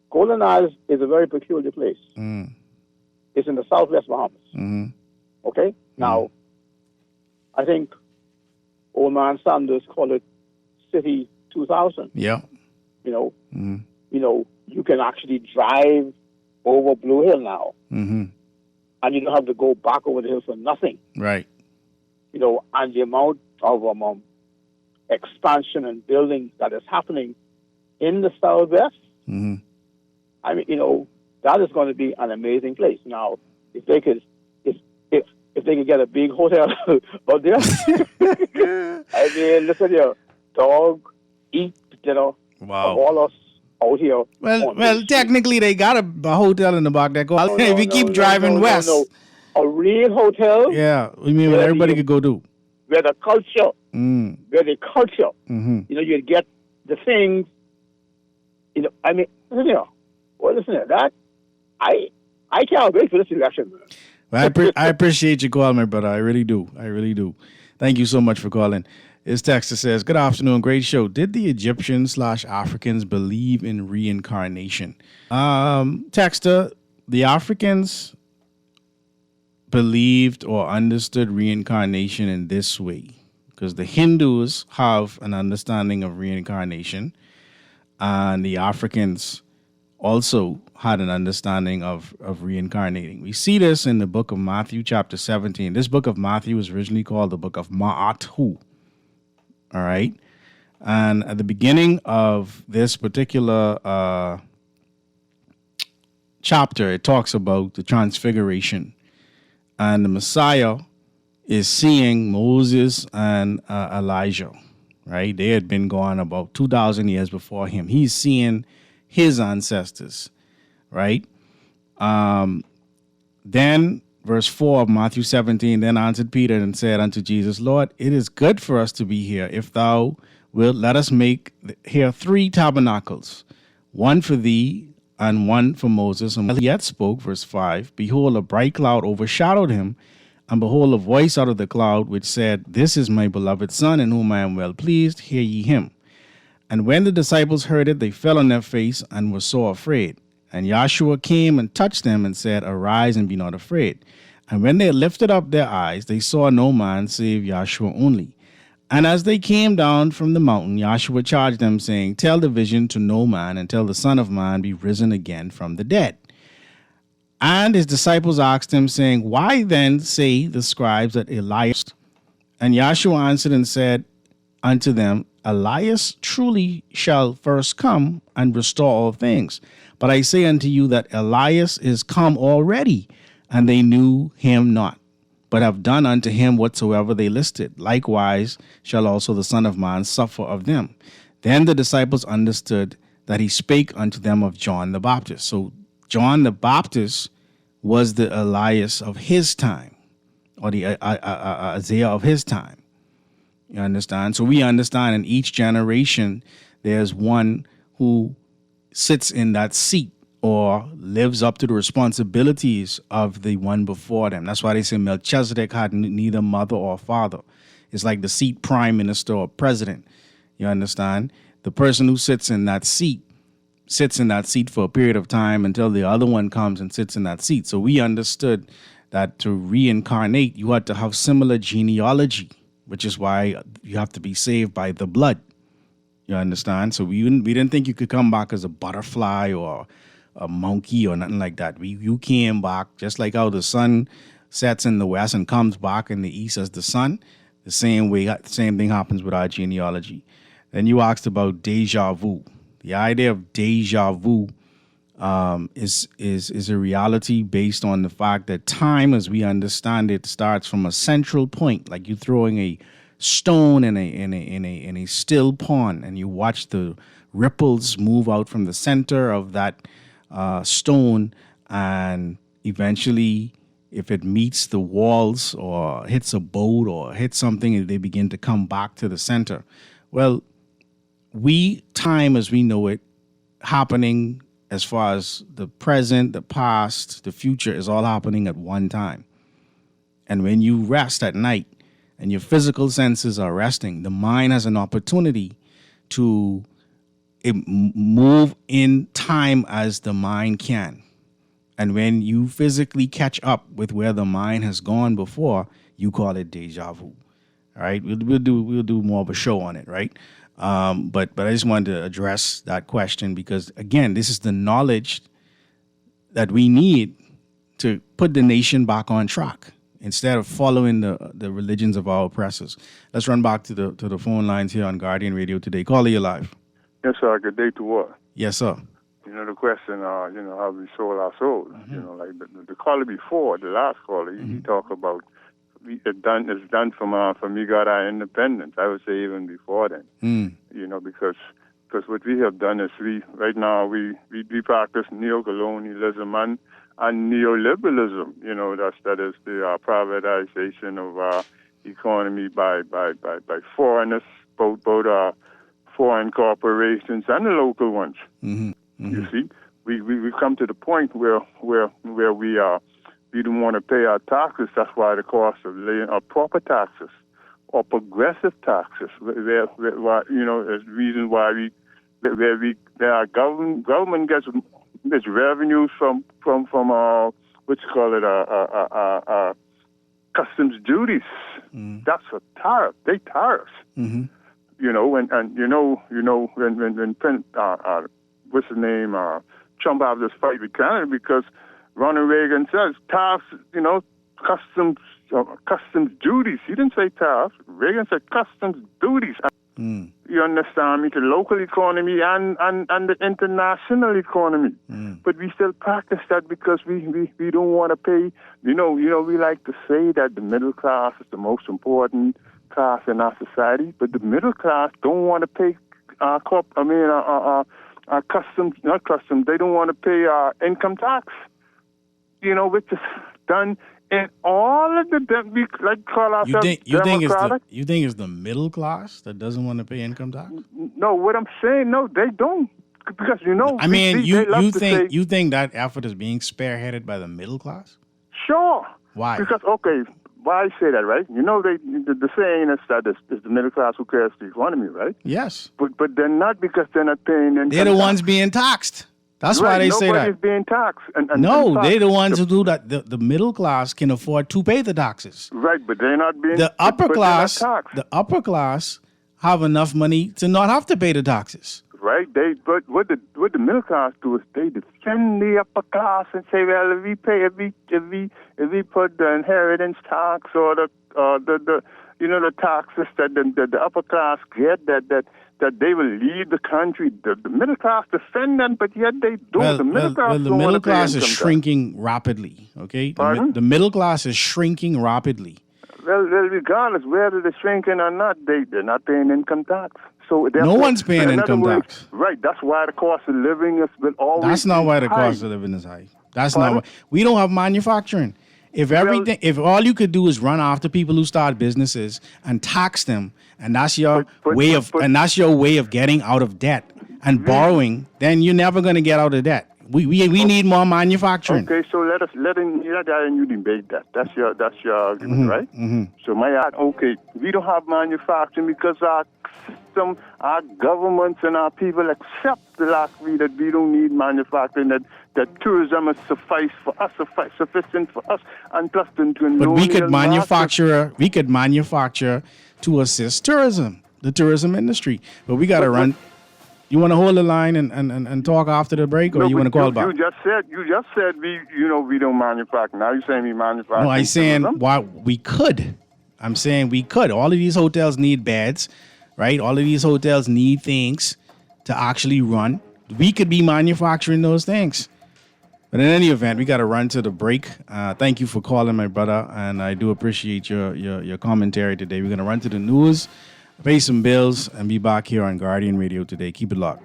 Golden Isles is a very peculiar place. It's in the southwest Bahamas. Okay? Now, I think old man Sanders called it City 2000. Yeah. You can actually drive over Blue Hill now. And you don't have to go back over the hill for nothing. Right. And the amount of expansion and building that is happening in the southwest, I mean, that is going to be an amazing place. Now, if they could get a big hotel out there, I mean, listen here, dog, eat, wow, of all us out here. Well, technically they got a hotel in the back that goes. If you keep driving west, a real hotel. Yeah, I mean, where everybody could go do. Where the culture, you get the things. I mean, listen here, that I can't wait for this election. Well, I appreciate your call, my brother. I really do. Thank you so much for calling. This texter says, "Good afternoon, great show. Did the Egyptians/Africans believe in reincarnation?" Texter, the Africans believed or understood reincarnation in this way, because the Hindus have an understanding of reincarnation, and the Africans also had an understanding of reincarnating. We see this in the book of Matthew, chapter 17. This book of Matthew was originally called the book of Ma'atu. All right. And at the beginning of this particular chapter, it talks about the transfiguration. And the Messiah is seeing Moses and Elijah, right? They had been gone about 2,000 years before him. He's seeing his ancestors, right? Then, verse 4 of Matthew 17, then answered Peter and said unto Jesus, Lord, it is good for us to be here. If thou wilt, let us make here 3 tabernacles, one for thee and one for Moses. And while he yet spoke, verse 5, behold, a bright cloud overshadowed him, and behold, a voice out of the cloud which said, This is my beloved Son, in whom I am well pleased, hear ye him. And when the disciples heard it, they fell on their face and were sore afraid. And Yahshua came and touched them and said, Arise and be not afraid. And when they lifted up their eyes, they saw no man save Yahshua only. And as they came down from the mountain, Yahshua charged them, saying, Tell the vision to no man until the Son of Man be risen again from the dead. And his disciples asked him, saying, Why then say the scribes that Elias? And Yahshua answered and said unto them, Elias truly shall first come and restore all things. But I say unto you that Elias is come already, and they knew him not, but have done unto him whatsoever they listed. Likewise shall also the Son of Man suffer of them. Then the disciples understood that he spake unto them of John the Baptist. So John the Baptist was the Elias of his time, or the Isaiah of his time. You understand? So we understand in each generation there's one who sits in that seat or lives up to the responsibilities of the one before them. That's why they say Melchizedek had neither mother or father. It's like the seat prime minister or president. You understand? The person who sits in that seat for a period of time until the other one comes and sits in that seat. So we understood that to reincarnate, you had to have similar genealogy, which is why you have to be saved by the blood. You understand? So we didn't think you could come back as a butterfly or a monkey or nothing like that. You came back just like how the sun sets in the west and comes back in the east as the sun. The same thing happens with our genealogy. Then you asked about deja vu. The idea of deja vu is a reality based on the fact that time, as we understand it, starts from a central point, like you throwing a stone in a still pond, and you watch the ripples move out from the center of that stone, and eventually, if it meets the walls or hits a boat or hits something, they begin to come back to the center. Well, time as we know it, happening as far as the present, the past, the future, is all happening at one time. And when you rest at night and your physical senses are resting, the mind has an opportunity to move in time as the mind can. And when you physically catch up with where the mind has gone before, you call it deja vu. All right, we'll do more of a show on it, right? But I just wanted to address that question because, again, this is the knowledge that we need to put the nation back on track instead of following the religions of our oppressors. Let's run back to the phone lines here on Guardian Radio today. Caller, you live. Yes, sir. Good day to all. Yes, sir. You know, the question, how we sold our souls. Mm-hmm. You know, like the caller before, the last caller, he talked about it's done from we got our independence. I would say even before then. You know, because what we have done is we practice neo-colonialism and neoliberalism. You know, that is the privatization of our economy by foreigners, both foreign corporations and the local ones. Mm-hmm. Mm-hmm. You see, we come to the point where we don't want to pay our taxes. That's why the cost of laying our proper taxes or progressive taxes, where you know, is the reason why our government gets revenues from what you call it, customs duties. Mm. That's a tariff. They tariffs. Mm-hmm. You know, when what's the name? Trump have this fight with Canada because Ronald Reagan says tariffs, you know, customs duties. He didn't say tariffs. Reagan said customs duties. You understand me? The local economy and the international economy. But we still practice that because we don't want to pay. We like to say that the middle class is the most important class in our society, but the middle class don't want to pay customs, not customs. They don't want to pay income tax. Which is done in all of we like call ourselves democratic. You think it's the middle class that doesn't want to pay income tax? No, what I'm saying, no, they don't. Because I mean, you think that effort is being spearheaded by the middle class? Sure. Why? Because why I say that, right? The saying is that it's the middle class who cares the economy, right? Yes. But they're not, because they're not paying income. They're the ones being taxed. That's why they say that. Nobody's being taxed. No, they're the ones who do that. The middle class can afford to pay the taxes. Right, but they're not being. The upper class have enough money to not have to pay the taxes. Right. But what the middle class do is they defend the upper class and say, well, if we put the inheritance tax or the taxes that the upper class get that they will lead the country. The middle class defend them, but yet they don't. The middle class is shrinking rapidly, okay? Pardon? The middle class is shrinking rapidly. Well, regardless whether they're shrinking or not, they're not paying income tax. So no one's paying income tax. Right, that's why the cost of living will always That's not why the high. cost of living is high. That's not why. We don't have manufacturing. If all you could do is run after people who start businesses and tax them, and that's your way of getting out of debt and borrowing, then you're never going to get out of debt. We need more manufacturing. Okay, so let you debate that. That's your argument, right? Mm-hmm. So we don't have manufacturing because our system, our governments, and our people accept that we don't need manufacturing. That tourism is sufficient for us, and plus But we could manufacture to assist tourism, the tourism industry. But we got to run. You want to hold the line and talk after the break, or you want to call back? You just said we don't manufacture. Now you're saying we manufacture. No, I'm saying we could. I'm saying we could. All of these hotels need beds, right? All of these hotels need things to actually run. We could be manufacturing those things. But in any event, we got to run to the break. Thank you for calling, my brother, and I do appreciate your commentary today. We're going to run to the news, pay some bills, and be back here on Guardian Radio today. Keep it locked.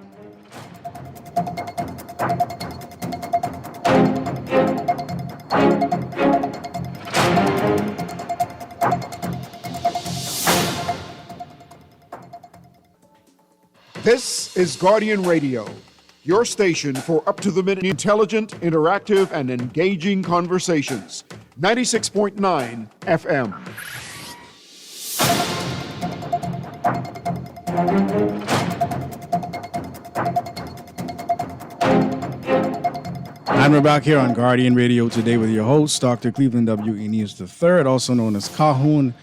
This is Guardian Radio, your station for up-to-the-minute, intelligent, interactive, and engaging conversations. 96.9 FM. And we're back here on Guardian Radio today with your host, Dr. Cleveland W. Eneas III, also known as Kahun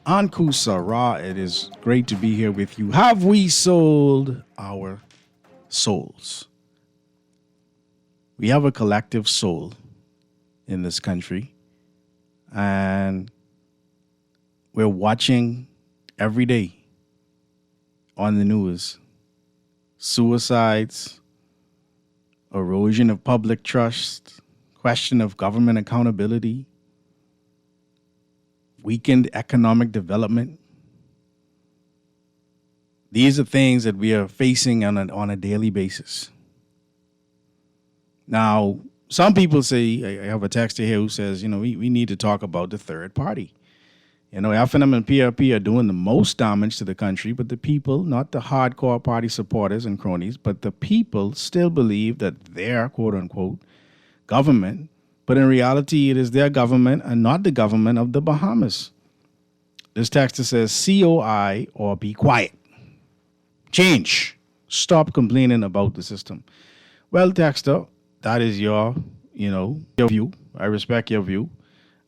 Anku Sarah. It is great to be here with you. Have we sold our souls? We have a collective soul in this country, and we're watching every day on the news suicides, erosion of public trust, question of government accountability, weakened economic development. These are things that we are facing on a daily basis. Now, some people say, I have a texter here who says, we need to talk about the third party. FNM and PRP are doing the most damage to the country, but the people, not the hardcore party supporters and cronies, but the people still believe that their quote-unquote government, but in reality, it is their government and not the government of the Bahamas. This texter says, COI or be quiet. Change. Stop complaining about the system. Well, texter, that is your view. I respect your view,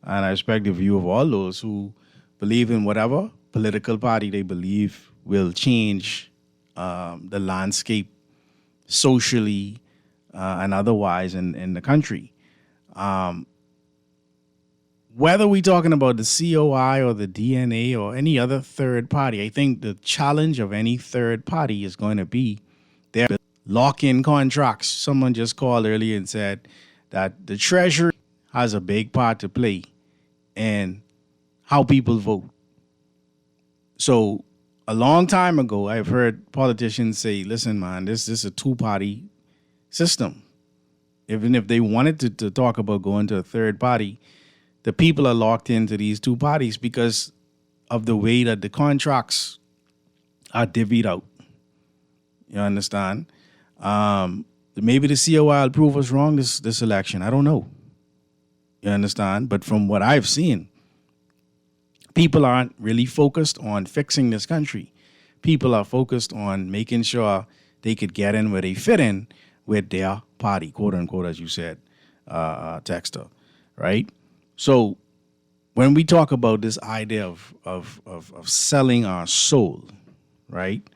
and I respect the view of all those who believe in whatever political party they believe will change the landscape socially and otherwise in the country. whether we're talking about the COI or the DNA or any other third party, I think the challenge of any third party is going to be their lock-in contracts. Someone just called earlier and said that the Treasury has a big part to play in how people vote. So a long time ago, I've heard politicians say, listen, man, this is a two-party system. Even if they wanted to talk about going to a third party, the people are locked into these two parties because of the way that the contracts are divvied out. You understand? Maybe the COI will prove us wrong this election. I don't know. You understand? But from what I've seen, people aren't really focused on fixing this country. People are focused on making sure they could get in where they fit in with their party, quote unquote, as you said, Texter, right? So when we talk about this idea of selling our soul, right?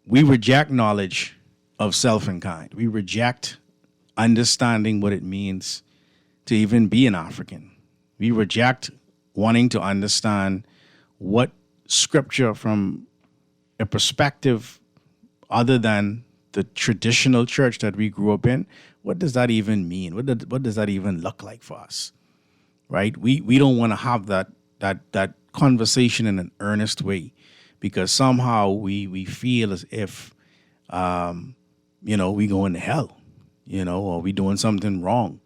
We reject knowledge of self and kind. We reject understanding what it means to even be an African. We reject wanting to understand what scripture from a perspective other than the traditional church that we grew up in, what does that even mean? What does that even look like for us, right? We don't want to have that conversation in an earnest way because somehow we feel as if, we going to hell, or we doing something wrong.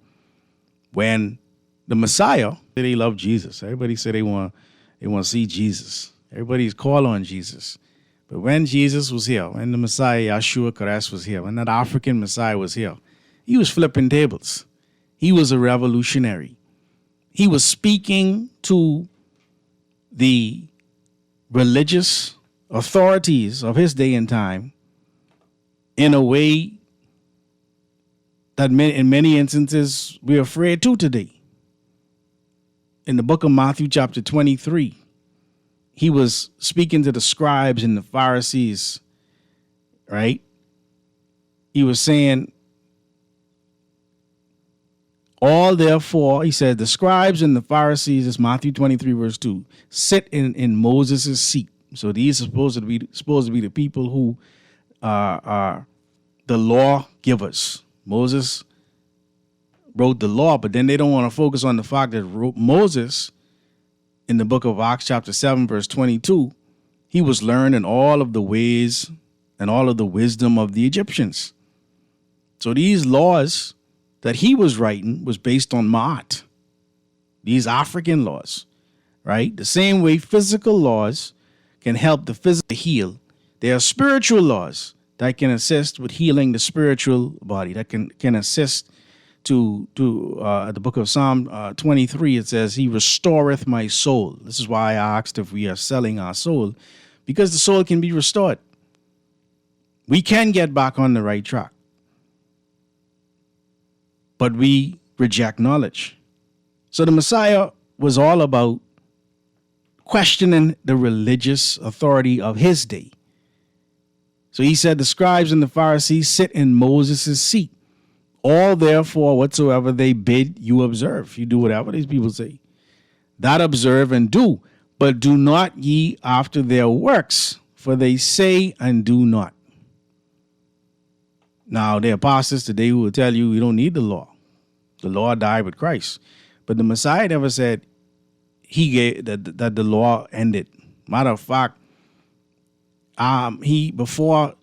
When the Messiah, they love Jesus. Everybody say they want to see Jesus. Everybody's call on Jesus. But when Jesus was here, when the Messiah, Yeshua Christ was here, when that African Messiah was here, he was flipping tables. He was a revolutionary. He was speaking to the religious authorities of his day and time in a way that in many instances we're afraid to today. In the book of Matthew chapter 23, he was speaking to the scribes and the Pharisees, right? He was saying, all therefore, he said, the scribes and the Pharisees, is Matthew 23, verse 2, sit in Moses' seat. So these are supposed to be the people who are the law givers. Moses wrote the law, but then they don't want to focus on the fact that Moses, in the book of Acts chapter 7, verse 22, he was learned in all of the ways and all of the wisdom of the Egyptians. So these laws that he was writing was based on Ma'at, these African laws, right? The same way physical laws can help the physical heal, there are spiritual laws that can assist with healing the spiritual body, that can assist to the book of Psalm 23, it says, he restoreth my soul. This is why I asked if we are selling our soul, because the soul can be restored. We can get back on the right track. But we reject knowledge. So the Messiah was all about questioning the religious authority of his day. So he said, the scribes and the Pharisees sit in Moses' seat. All therefore whatsoever they bid you observe. You do whatever these people say. That observe and do, but do not ye after their works, for they say and do not. Now, there are pastors today who will tell you you don't need the law. The law died with Christ. But the Messiah never said he gave that the law ended. Matter of fact, he, before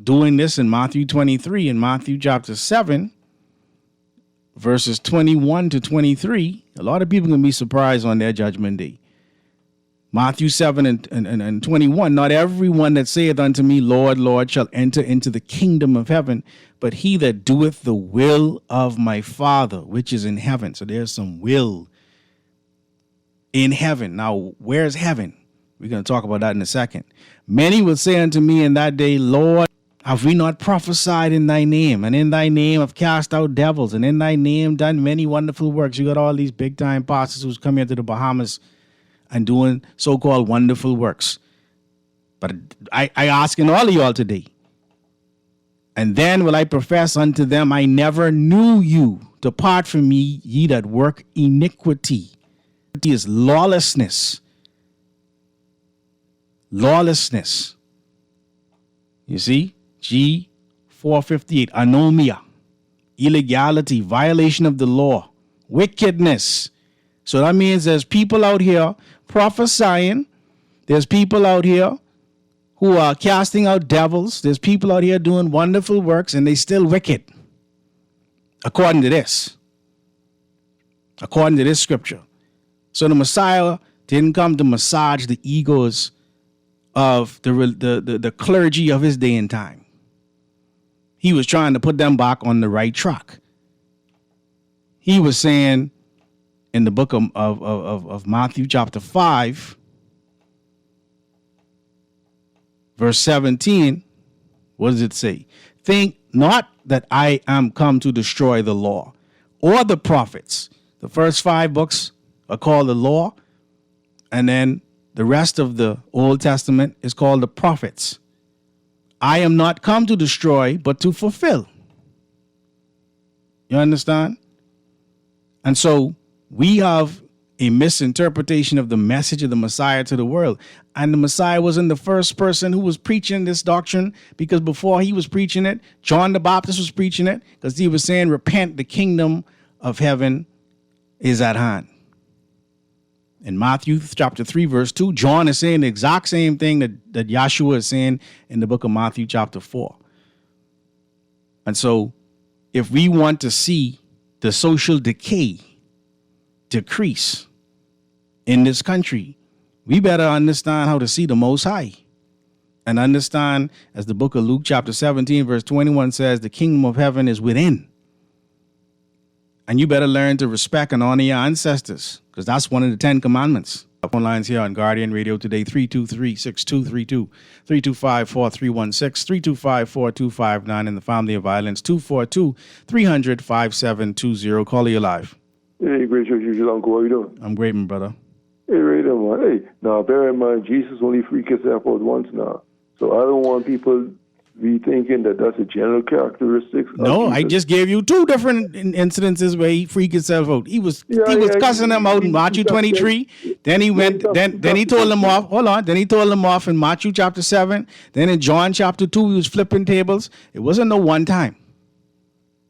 doing this in Matthew 23, in Matthew chapter 7, verses 21 to 23, a lot of people can be surprised on their judgment day. Matthew 7 and 21, not everyone that saith unto me, Lord, Lord, shall enter into the kingdom of heaven, but he that doeth the will of my Father, which is in heaven. So there's some will in heaven. Now, where's heaven? We're going to talk about that in a second. Many will say unto me in that day, Lord, have we not prophesied in thy name? And in thy name have cast out devils, and in thy name done many wonderful works. You got all these big-time pastors who's come here to the Bahamas and doing so-called wonderful works. But I asking all of y'all today, and then will I profess unto them, I never knew you. Depart from me, ye that work iniquity. It is lawlessness. Lawlessness. You see? G 458. Anomia. Illegality. Violation of the law. Wickedness. So that means there's people out here prophesying. There's people out here who are casting out devils. There's people out here doing wonderful works, and they still wicked. According to this. According to this scripture. So the Messiah didn't come to massage the egos of the clergy of his day and time. He was trying to put them back on the right track. He was saying in the book of Matthew chapter 5, verse 17, what does it say? Think not that I am come to destroy the law or the prophets. The first 5 books are called the law, and then the rest of the Old Testament is called the prophets. I am not come to destroy, but to fulfill. You understand? And so we have a misinterpretation of the message of the Messiah to the world. And the Messiah wasn't the first person who was preaching this doctrine, because before he was preaching it, John the Baptist was preaching it, because he was saying, repent, the kingdom of heaven is at hand. In Matthew chapter 3, verse 2, John is saying the exact same thing that Yahshua is saying in the book of Matthew chapter 4. And so if we want to see the social decay decrease in this country, we better understand how to see the Most High. And understand, as the book of Luke chapter 17, verse 21 says, the kingdom of heaven is within. And you better learn to respect and honor your ancestors, because that's one of the 10 commandments. Phone lines here on Guardian Radio today, 323-6232, 325-4316, 325-4259, in the family of violence, 242-300-5720. Call you live. Hey, great church, usual uncle. How you doing? I'm great, my brother. Hey, right on, man. Hey, now bear in mind, Jesus only freaked himself out once now. So I don't want people be thinking that that's a general characteristic. No, I just gave you 2 different incidences where he freaked himself out. He was cussing them out in Matthew 23. Then he went. Then he told them off. Hold on. Then he told them off in Matthew chapter 7. Then in John chapter 2, he was flipping tables. It wasn't no one time.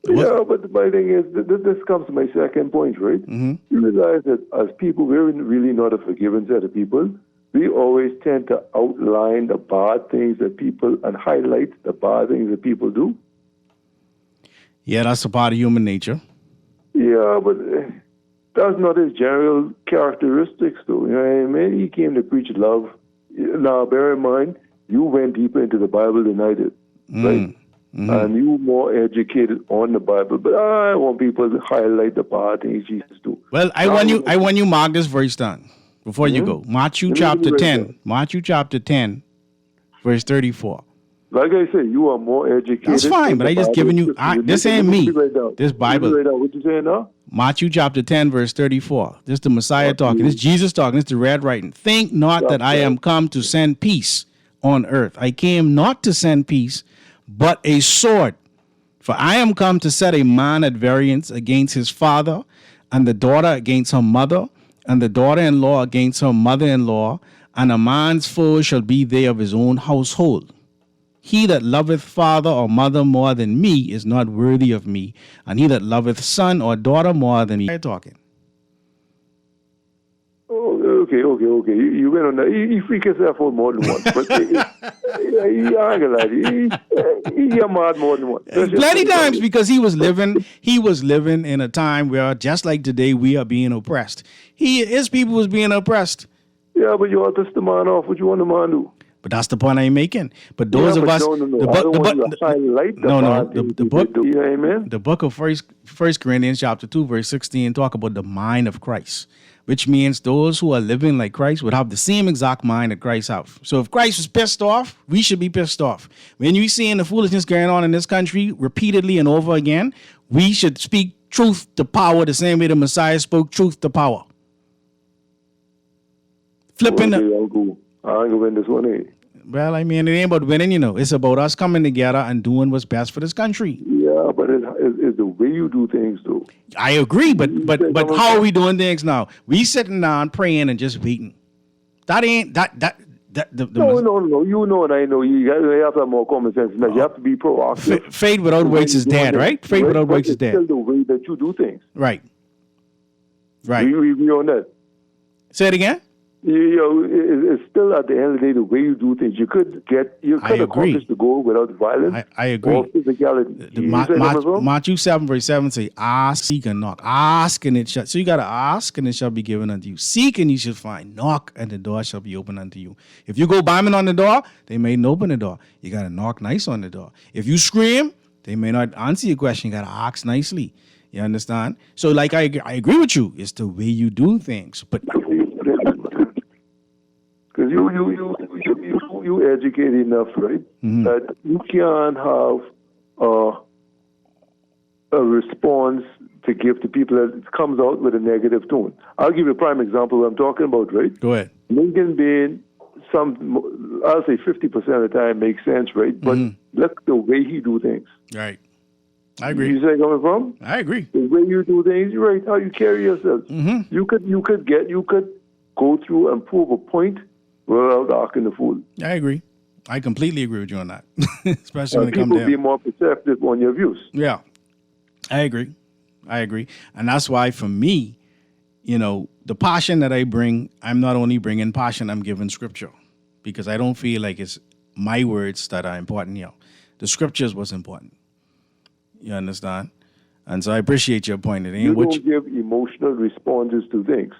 Yeah, but my thing is, this comes to my second point, right? Mm-hmm. You realize that as people, we're really not a forgiving set of people. We always tend to outline the bad things that people and highlight the bad things that people do. Yeah, that's a part of human nature. Yeah, but that's not his general characteristics, though. You know what I mean? He came to preach love. Now, bear in mind, you went deeper into the Bible than I did, right? Mm-hmm. And you were more educated on the Bible. But I want people to highlight the bad things Jesus do. Well, I want you mark this verse down. Before you go, Matthew chapter 10, Matthew chapter 10, verse 34. Like I say, you are more educated. That's fine, but I just giving you, this ain't me, this Bible. What you saying now? Matthew chapter 10, verse 34. This is the Messiah talking. This is Jesus talking. This is the red writing. Think not that I am come to send peace on earth. I came not to send peace, but a sword. For I am come to set a man at variance against his father, and the daughter against her mother, and the daughter-in-law against her mother-in-law, and a man's foe shall be they of his own household. He that loveth father or mother more than me is not worthy of me, and he that loveth son or daughter more than me. I'm talking. Oh, okay. You went on that. He freaked himself out more than once. But he got mad more than once. Plenty times, because he was living in a time where, just like today, we are being oppressed. His people was being oppressed. Yeah, but you ought to the man off. What you want the man to do? But that's the point I'm making. But those of us, the book of First Corinthians chapter 2, verse 16 talk about the mind of Christ, which means those who are living like Christ would have the same exact mind that Christ have. So if Christ was pissed off, we should be pissed off. When you seeing the foolishness going on in this country repeatedly and over again, we should speak truth to power the same way the Messiah spoke truth to power. Flipping I ain't gonna win this one, Well, I mean, it ain't about winning, It's about us coming together and doing what's best for this country. Yeah, Yeah, but it's the way you do things, though. I agree, but how are we doing things now? We sitting down praying and just waiting. That ain't that. No. You know, and I know you have to have more common sense. You have to be proactive. Faith without works is dead, right? Faith without works is dead. It's still the way that you do things. Right. We on that. Say it again. It's still at the end of the day the way you do things. You could accomplish the goal without violence. I agree. Or physicality. Matthew 7:7 say, "Ask, seek, and knock. Ask, and it shall." So you got to ask, and it shall be given unto you. Seek, and you shall find. Knock, and the door shall be opened unto you. If you go banging on the door, they may not open the door. You got to knock nice on the door. If you scream, they may not answer your question. You got to ask nicely. You understand? So, like, I agree with you. It's the way you do things, but. Because you educate enough, right? Mm-hmm. That you can't have a response to give to people that comes out with a negative tone. I'll give you a prime example I'm talking about, right? Go ahead. Lincoln being I'll say 50% of the time makes sense, right? But look the way he do things. Right. I agree. You see where I'm coming from? I agree. The way you do things, right? How you carry yourself. Mm-hmm. You could go through and prove a point without asking the fool. I agree. I completely agree with you on that, especially when it comes down. People down. be more perceptive on your views. Yeah, I agree. And that's why for me, the passion that I bring, I'm not only bringing passion, I'm giving scripture because I don't feel like it's my words that are important here. The scriptures was important. You understand? And so I appreciate your point. You don't give emotional responses to things.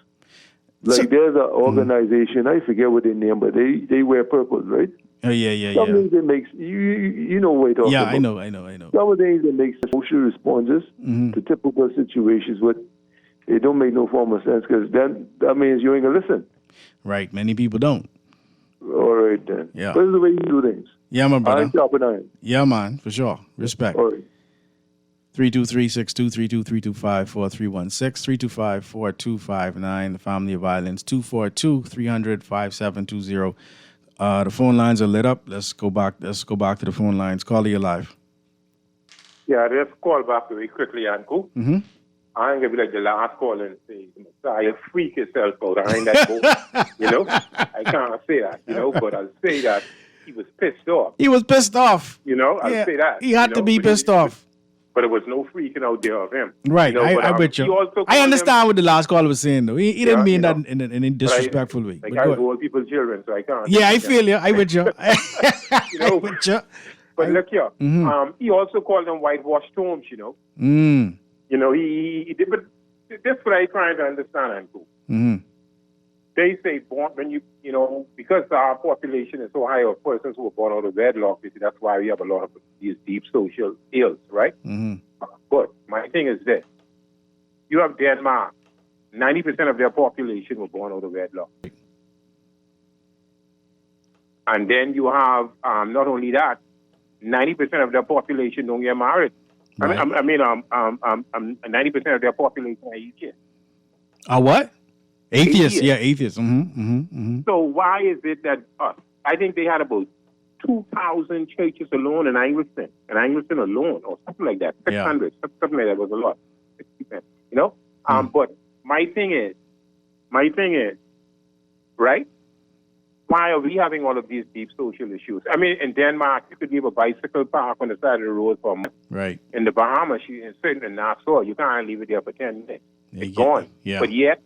Like there's an organization, I forget what they name, but they wear purple, right? Oh, yeah. Some things that makes, you know what I'm talking about. Yeah, I know. Some of the things that make emotional responses to typical situations, but it don't make no form of sense because then that means you ain't going to listen. Right, many people don't. All right, then. Yeah. But it's the way you do things. Yeah, my brother. Iron sharpen iron. Yeah, man, for sure. Respect. All right. 323-623-325-4316, 325-4259, the Family of Violence, 242-300-5720. The phone lines are lit up. Let's go back to the phone lines. Caller, you're live. Yeah, just call back very quickly, Uncle. Mm-hmm. I ain't gonna be like the last call and say, Messiah, freak yourself out. I ain't that bold. I can't say that, but I'll say that he was pissed off. He was pissed off. I'll say that. He had to be pissed off. But there was no freaking out there of him. Right, I bet you. I understand what the last caller was saying, though. He didn't mean that in a disrespectful way. Like I hold people's children, so I can't. Yeah, I feel you. I bet you. But look here. He also called them whitewashed tombs, He did, but that's what I'm trying to understand, Uncle. They say because our population is so high of persons who are born out of wedlock, that's why we have a lot of these deep social ills, right? But my thing is this. You have Denmark. 90% of their population were born out of wedlock. And then you have, not only that, 90% of their population don't get married. Right. 90% of their population are atheists. What? Atheists, yeah, atheists. So why is it that I think they had about 2,000 churches alone in Anglican alone, or something like that, 600, something like that was a lot, 60%, But my thing is, right? Why are we having all of these deep social issues? I mean, in Denmark, you could leave a bicycle park on the side of the road for a month. Right. In the Bahamas, in Nassau, you can't leave it there for 10 minutes. It's gone. Yeah. But yet,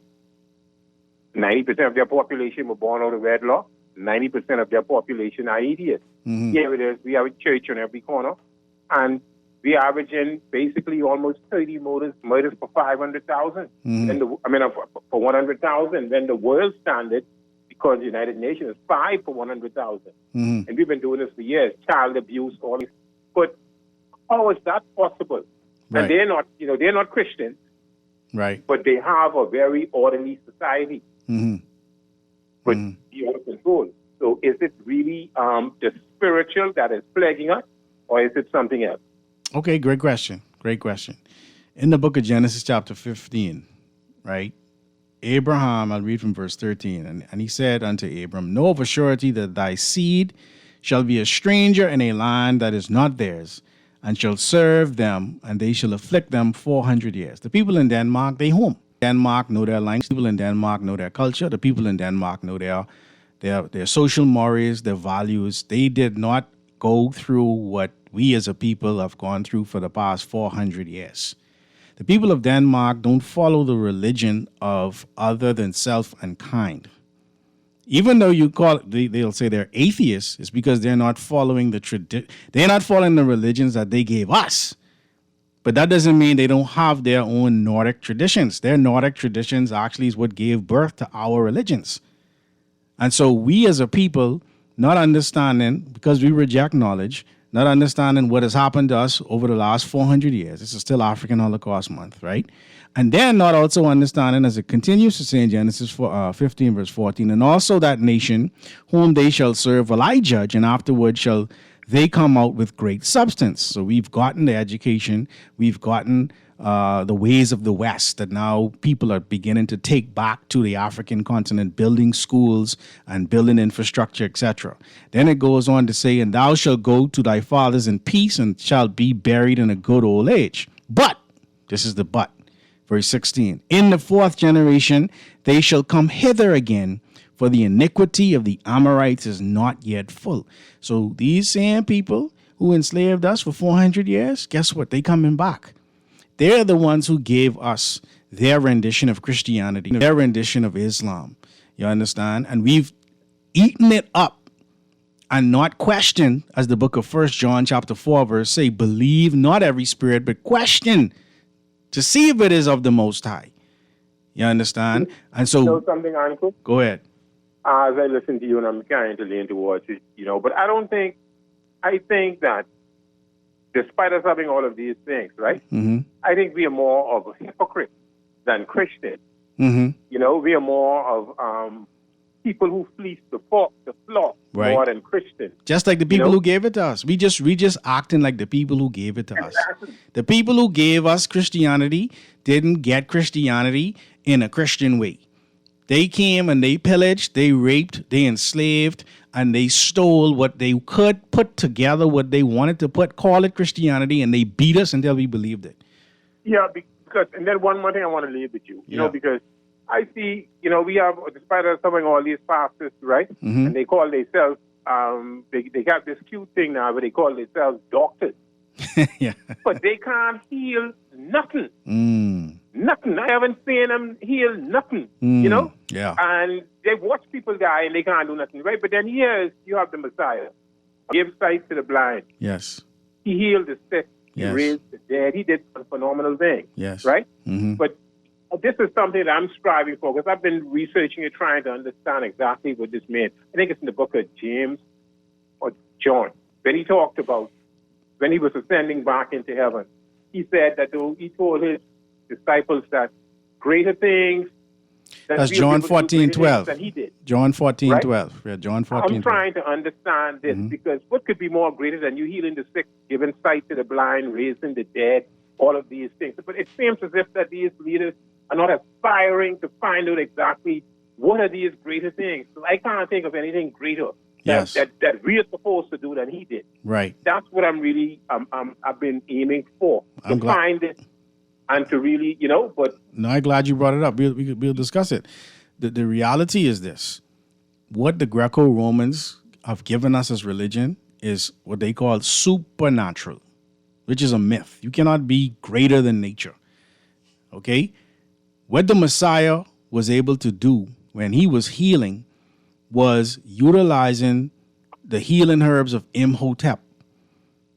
90% of their population were born out of wedlock. 90% of their population are atheists. Here it is. We have a church on every corner. And we averaging basically almost 30 murders for 500,000. For 100,000. When the world standard, because the United Nations is 5 for 100,000. And we've been doing this for years. Child abuse, all this. But how is that possible? Right. And they're not Christians. Right. But they have a very orderly society. But you have control. So is it really the spiritual that is plaguing us, or is it something else? Okay, great question. In the book of Genesis chapter 15, right, Abraham, I'll read from verse 13, and he said unto Abram, know of a surety that thy seed shall be a stranger in a land that is not theirs, and shall serve them, and they shall afflict them 400 years. The people in Denmark, they home. Denmark know their language. People in Denmark know their culture. The people in Denmark know their social mores, their values. They did not go through what we as a people have gone through for the past 400 years. The people of Denmark don't follow the religion of other than self and kind. Even though you call it, they'll say they're atheists, it's because they're not following they're not following the religions that they gave us. But that doesn't mean they don't have their own Nordic traditions. Their Nordic traditions actually is what gave birth to our religions. And so we as a people, not understanding, because we reject knowledge, not understanding what has happened to us over the last 400 years. This is still African Holocaust Month, right? And then not also understanding, as it continues to say in Genesis 15, verse 14, and also that nation whom they shall serve will I judge, and afterward shall they come out with great substance. So we've gotten the education, we've gotten the ways of the West that now people are beginning to take back to the African continent, building schools and building infrastructure, etc. Then it goes on to say, and thou shalt go to thy fathers in peace and shalt be buried in a good old age. But, this is the but, verse 16, in the fourth generation they shall come hither again, for the iniquity of the Amorites is not yet full. So these same people who enslaved us for 400 years, guess what? They coming back. They're the ones who gave us their rendition of Christianity, their rendition of Islam. You understand? And we've eaten it up and not questioned, as the book of 1 John chapter 4 verse say, believe not every spirit, but question to see if it is of the Most High. You understand? And so, you know something, Uncle? Go ahead. As I listen to you, and I'm trying to lean towards it, but I think that despite us having all of these things, right? Mm-hmm. I think we are more of a hypocrite than Christians. Mm-hmm. We are more of people who fleece the flock right. more than Christians. Just like the people who gave it to us. We just acting like the people who gave it to us. The people who gave us Christianity didn't get Christianity in a Christian way. They came and they pillaged, they raped, they enslaved, and they stole what they could, put together what they wanted to call it Christianity, and they beat us until we believed it. Yeah, because, and then one more thing I want to leave with you, because I see, we have, despite us having all these pastors, right? Mm-hmm. And they call themselves, they got this cute thing now where they call themselves doctors. Yeah. But they can't heal nothing. Nothing. I haven't seen them heal nothing, Yeah. And they watch people die and they can't do nothing, right? But then here you have the Messiah. Give sight to the blind. Yes. He healed the sick. Yes. He raised the dead. He did some phenomenal things. Yes. Right? Mm-hmm. But this is something that I'm striving for because I've been researching it, trying to understand exactly what this meant. I think it's in the book of James or John, when he talked about when he was ascending back into heaven. He said that he told his disciples that greater things. That's John 14:12. Than he did. John 14:12. Right? Yeah, John 14:12. I'm trying to understand this because what could be more greater than you healing the sick, giving sight to the blind, raising the dead, all of these things. But it seems as if that these leaders are not aspiring to find out exactly what are these greater things. So I can't think of anything greater that we are supposed to do than he did. Right. That's what I'm really I've been aiming for, to find it and to really, but... No, I'm glad you brought it up. We'll discuss it. The reality is this. What the Greco-Romans have given us as religion is what they call supernatural, which is a myth. You cannot be greater than nature. Okay? What the Messiah was able to do when he was healing was utilizing the healing herbs of Imhotep.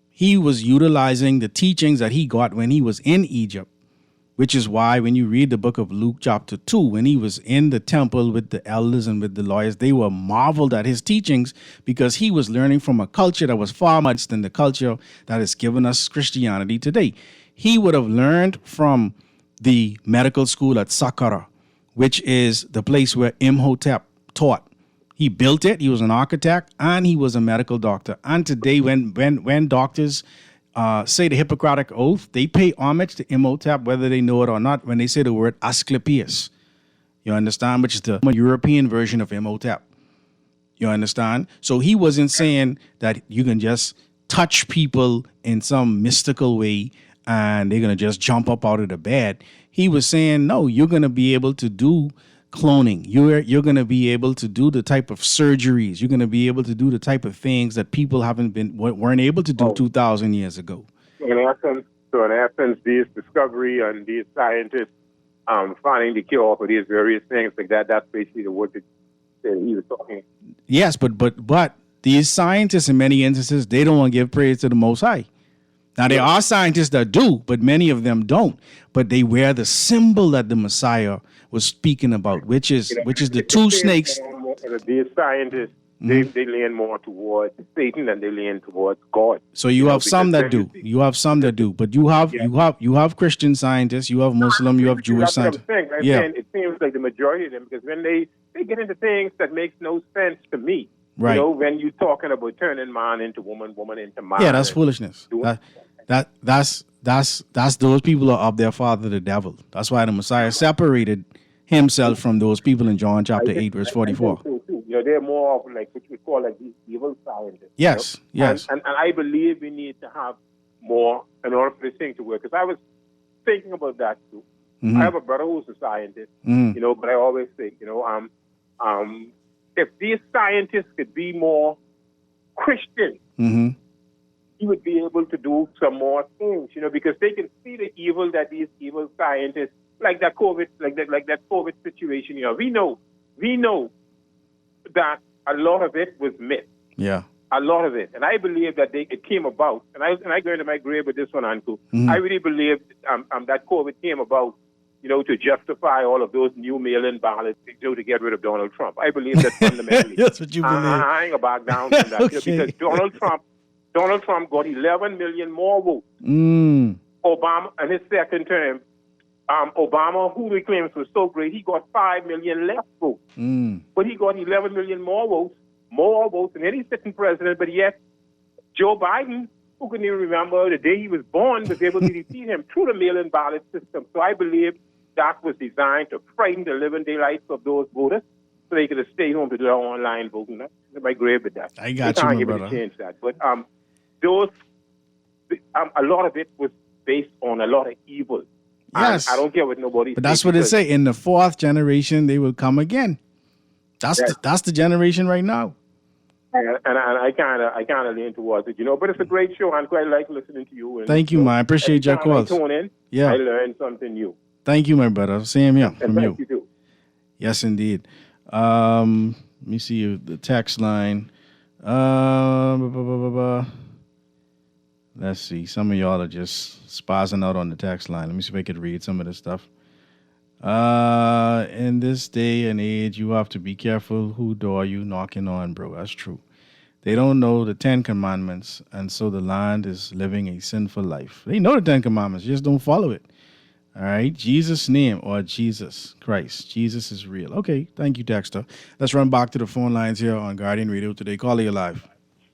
He was utilizing the teachings that he got when he was in Egypt, which is why when you read the book of Luke chapter 2, when he was in the temple with the elders and with the lawyers, they were marveled at his teachings because he was learning from a culture that was far much than the culture that has given us Christianity today. He would have learned from the medical school at Saqqara, which is the place where Imhotep taught. He built it. He was an architect and he was a medical doctor. And today, when doctors say the Hippocratic Oath, they pay homage to Imhotep, whether they know it or not, when they say the word Asclepius. You understand? Which is the European version of Imhotep. You understand? So he wasn't saying that you can just touch people in some mystical way and they're going to just jump up out of the bed. He was saying, no, you're going to be able to do cloning. You're going to be able to do the type of surgeries. You're going to be able to do the type of things that people weren't able to do 2,000 years ago. In essence, these discovery and these scientists finding the cure for these various things like that, that's basically the word that he was talking. Yes, but these scientists, in many instances, they don't want to give praise to the Most High. Now, there are scientists that do, but many of them don't. But they wear the symbol that the Messiah was speaking about, which is the two snakes. These scientists, they lean more towards Satan than they lean towards God. So you have some that do. You have some that do. But you have Christian scientists, you have Muslim, you have Jewish scientists. That's what I'm saying. It seems like the majority of them, because when they get into things that makes no sense to me. Right. You know, when you're talking about turning man into woman, woman into man. Yeah, that's foolishness. That's those people are of their father, the devil. That's why the Messiah separated himself from those people in John chapter 8, verse 44. You know, they're more of like what we call like these evil scientists. Yes, you know? yes. And I believe we need to have more in order for this thing to work. Because I was thinking about that too. I have a brother who's a scientist, you know, but I always think, you know, if these scientists could be more Christian, he would be able to do some more things, you know, because they can see the evil that these evil scientists, like that COVID, like that COVID situation, you know, we know that a lot of it was myth. Yeah. A lot of it. And I believe that it came about, and I go into my grave with this one, Uncle. I really believe that COVID came about, you know, to justify all of those new mail-in ballots, you know, to get rid of Donald Trump. I believe that fundamentally. That's what you believe. I ain't going to back down from that. Okay. You know, because Donald Trump got 11 million more votes. Obama, in his second term, Obama, who he claims was so great, he got 5 million less votes. But he got 11 million more votes than any sitting president. But yet, Joe Biden, who can even remember the day he was born, was able to defeat him through the mail-in ballot system. So I believe that was designed to frighten the living daylights of those voters so they could have stayed home to do their online voting. That's my grave with that. I got you, my brother. To change that. But a lot of it was based on a lot of evil. Yes. I don't care what nobody But that's what it say. In the fourth generation, they will come again. That's the generation right now. And I kind of lean towards it, you know. But it's a great show. I quite like listening to you. And, Thank you, man. I appreciate your calls. I tune in. Yeah. I learn something new. Thank you, my brother. Same here from you. Thank you too. Yes, indeed. Let me see the text line. Let's see. Some of y'all are just spazzing out on the text line. Let me see if I could read some of this stuff. In this day and age, you have to be careful who door you knocking on, bro. That's true. They don't know the 10 Commandments, and so the land is living a sinful life. They know the 10 Commandments, just don't follow it. All right, Jesus' name or Jesus Christ. Jesus is real. Okay, thank you, Dexter. Let's run back to the phone lines here on Guardian Radio today. Call you live.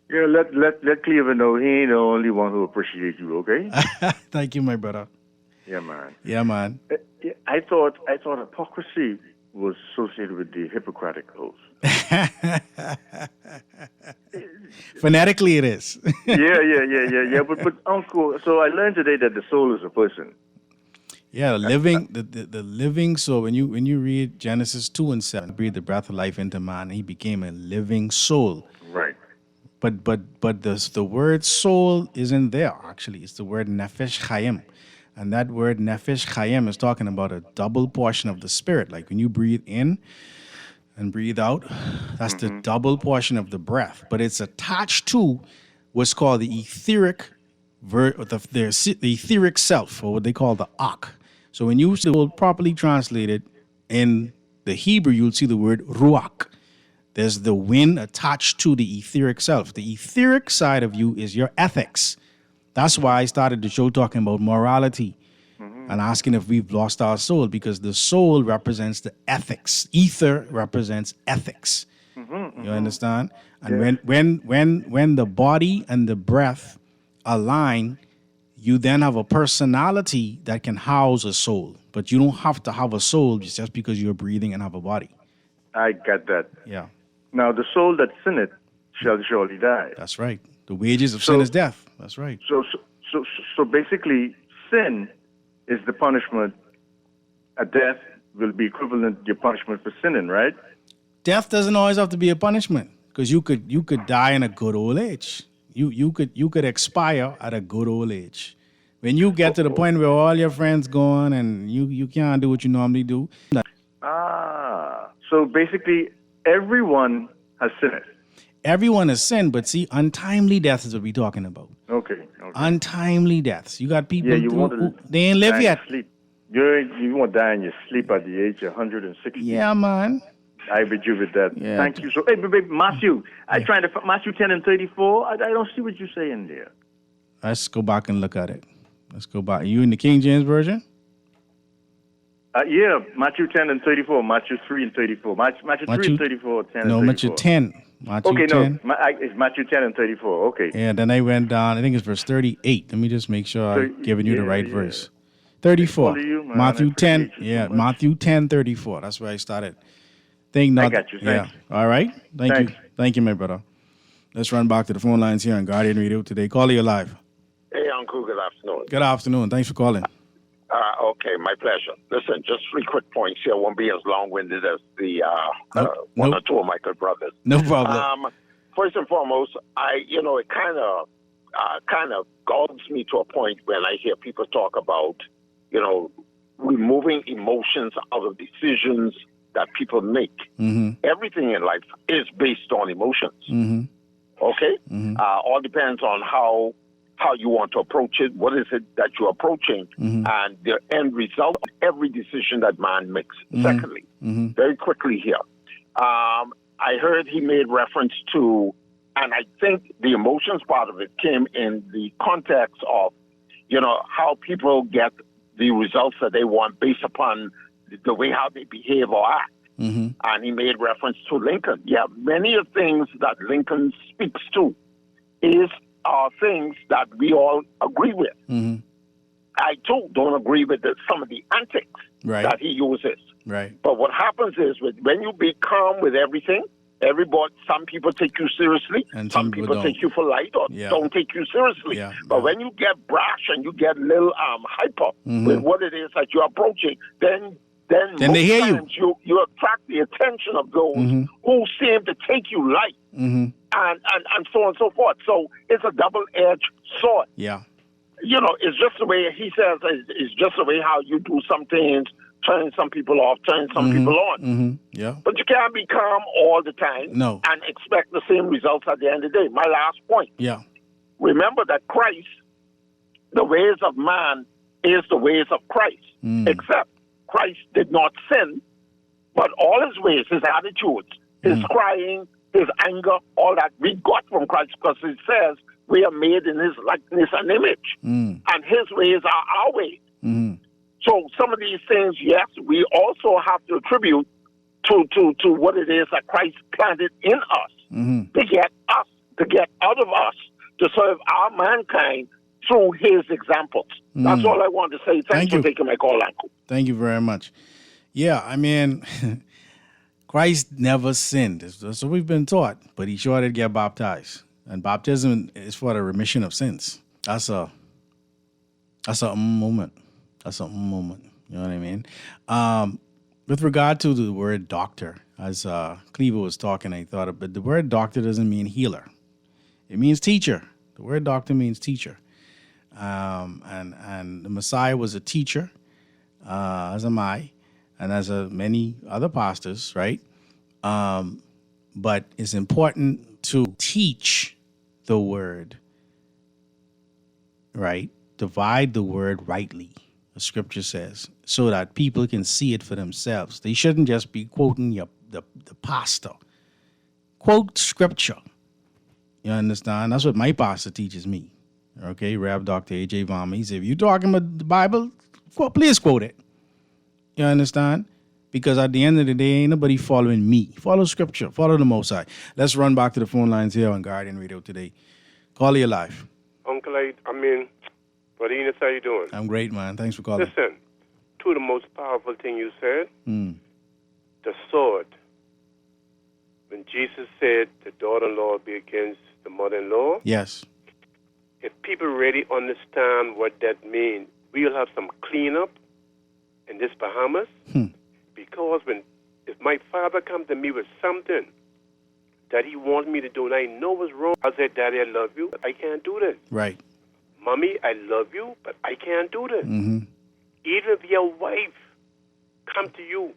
Yeah, let Cleveland know he ain't the only one who appreciates you. Okay. Thank you, my brother. Yeah, man. Yeah, man. I thought hypocrisy was associated with the Hippocratic oath. Phonetically, it is. Yeah. But Uncle, so I learned today that the soul is a person. Yeah, the living soul. When you read Genesis 2:7, breathed the breath of life into man, and he became a living soul. Right. But the word soul isn't there. Actually, it's the word nefesh chayim, and that word nefesh chayim is talking about a double portion of the spirit. Like when you breathe in and breathe out, that's the double portion of the breath. But it's attached to what's called the etheric. The etheric self, or what they call the Ak. So when you see the word properly translated in the Hebrew, you'll see the word Ruach. There's the wind attached to the etheric self. The etheric side of you is your ethics. That's why I started the show talking about morality and asking if we've lost our soul, because the soul represents the ethics. Ether represents ethics. You understand? And when the body and the breath align, you then have a personality that can house a soul. But you don't have to have a soul just because you're breathing and have a body. I get that. Yeah. Now, the soul that sinneth shall surely die. That's right. The wages of sin is death. That's right. So basically, sin is the punishment. A death will be equivalent to your punishment for sinning, right? Death doesn't always have to be a punishment, because you could die in a good old age. You could expire at a good old age. When you get to the point where all your friends gone and you can't do what you normally do. So basically, everyone has sinned. Everyone has sinned, but see, untimely death is what we're talking about. Okay. Untimely deaths. You got people who they ain't live yet. You won't die in your sleep at the age of 160. Yeah, man. I with you with that. Yeah. Thank you. So, hey, Matthew, I trying to Matthew 10 and 34. I don't see what you're saying there. Let's go back and look at it. Let's go back. You in the King James Version? Yeah, Matthew 10 and 34. Matthew 3 and 34. Matthew 3 and 34. 10 and 34. No, Matthew 10. Matthew 10. No, it's Matthew 10 and 34. Okay. Yeah, then I went down. I think it's verse 38. Let me just make sure I'm giving you the right verse. 34. Matthew 10. Yeah, Matthew 10, 34. That's where I started. I got you. Thanks. Yeah. All right. Thank you. Thank you, my brother. Let's run back to the phone lines here on Guardian Radio today. Call you live. Hey, Uncle. Good afternoon. Good afternoon. Thanks for calling. Okay, my pleasure. Listen, just 3 quick points here. Won't be as long-winded as the one or two of my good brothers. No problem. First and foremost, it kind of galls me to a point when I hear people talk about, removing emotions out of decisions that people make. Mm-hmm. Everything in life is based on emotions. Mm-hmm. Okay? Mm-hmm. All depends on how you want to approach it, what is it that you're approaching, and the end result of every decision that man makes. Secondly, very quickly here, I heard he made reference to, and I think the emotions part of it came in the context of, how people get the results that they want based upon the way how they behave or act. Mm-hmm. And he made reference to Lincoln. Yeah, many of things that Lincoln speaks to are things that we all agree with. Mm-hmm. I too don't agree with some of the antics that he uses. Right. But what happens is when you be calm with everything, some people take you seriously, and some people take you for light or don't take you seriously. Yeah. But when you get brash and you get a little hyper with what it is that you're approaching, then they hear you. You attract the attention of those who seem to take you light, and so on and so forth. So it's a double-edged sword. Yeah. It's just the way he says. It's just the way how you do some things, turn some people off, turn some people on. Mm-hmm. Yeah. But you can't be calm all the time and expect the same results at the end of the day. My last point. Yeah. Remember that Christ, the ways of man is the ways of Christ, except Christ did not sin, but all his ways, his attitudes, his crying, his anger, all that we got from Christ, because it says we are made in his likeness and image, and his ways are our ways. So some of these things, yes, we also have to attribute to what it is that Christ planted in us to get out of us to serve our mankind through his examples. That's all I want to say. Thanks for taking my call, Uncle. Thank you very much. Yeah, I mean, Christ never sinned. That's what we've been taught, but he sure did get baptized. And baptism is for the remission of sins. That's a moment. That's a moment. You know what I mean? With regard to the word doctor, as Cleaver was talking, I thought, but the word doctor doesn't mean healer. It means teacher. The word doctor means teacher. And the Messiah was a teacher, as am I, and as many other pastors, right? But it's important to teach the word, right? Divide the word rightly, the scripture says, so that people can see it for themselves. They shouldn't just be quoting the pastor. Quote scripture. You understand? That's what my pastor teaches me. Okay, Rev. Dr. A.J. Varma. He said, if you're talking about the Bible, please quote it. You understand? Because at the end of the day, ain't nobody following me. Follow scripture. Follow the Most High. Let's run back to the phone lines here on Guardian Radio today. Call you live. Uncle, Brother Enos, how you doing? I'm great, man. Thanks for calling. Listen, two of the most powerful things you said, the sword. When Jesus said the daughter-in-law be against the mother-in-law. Yes. If people really understand what that means, we'll have some cleanup in this Bahamas. Because if my father comes to me with something that he wants me to do and I know what's wrong, I'll say, Daddy, I love you, but I can't do this. Right. Mommy, I love you, but I can't do this. Mm-hmm. Even if your wife come to you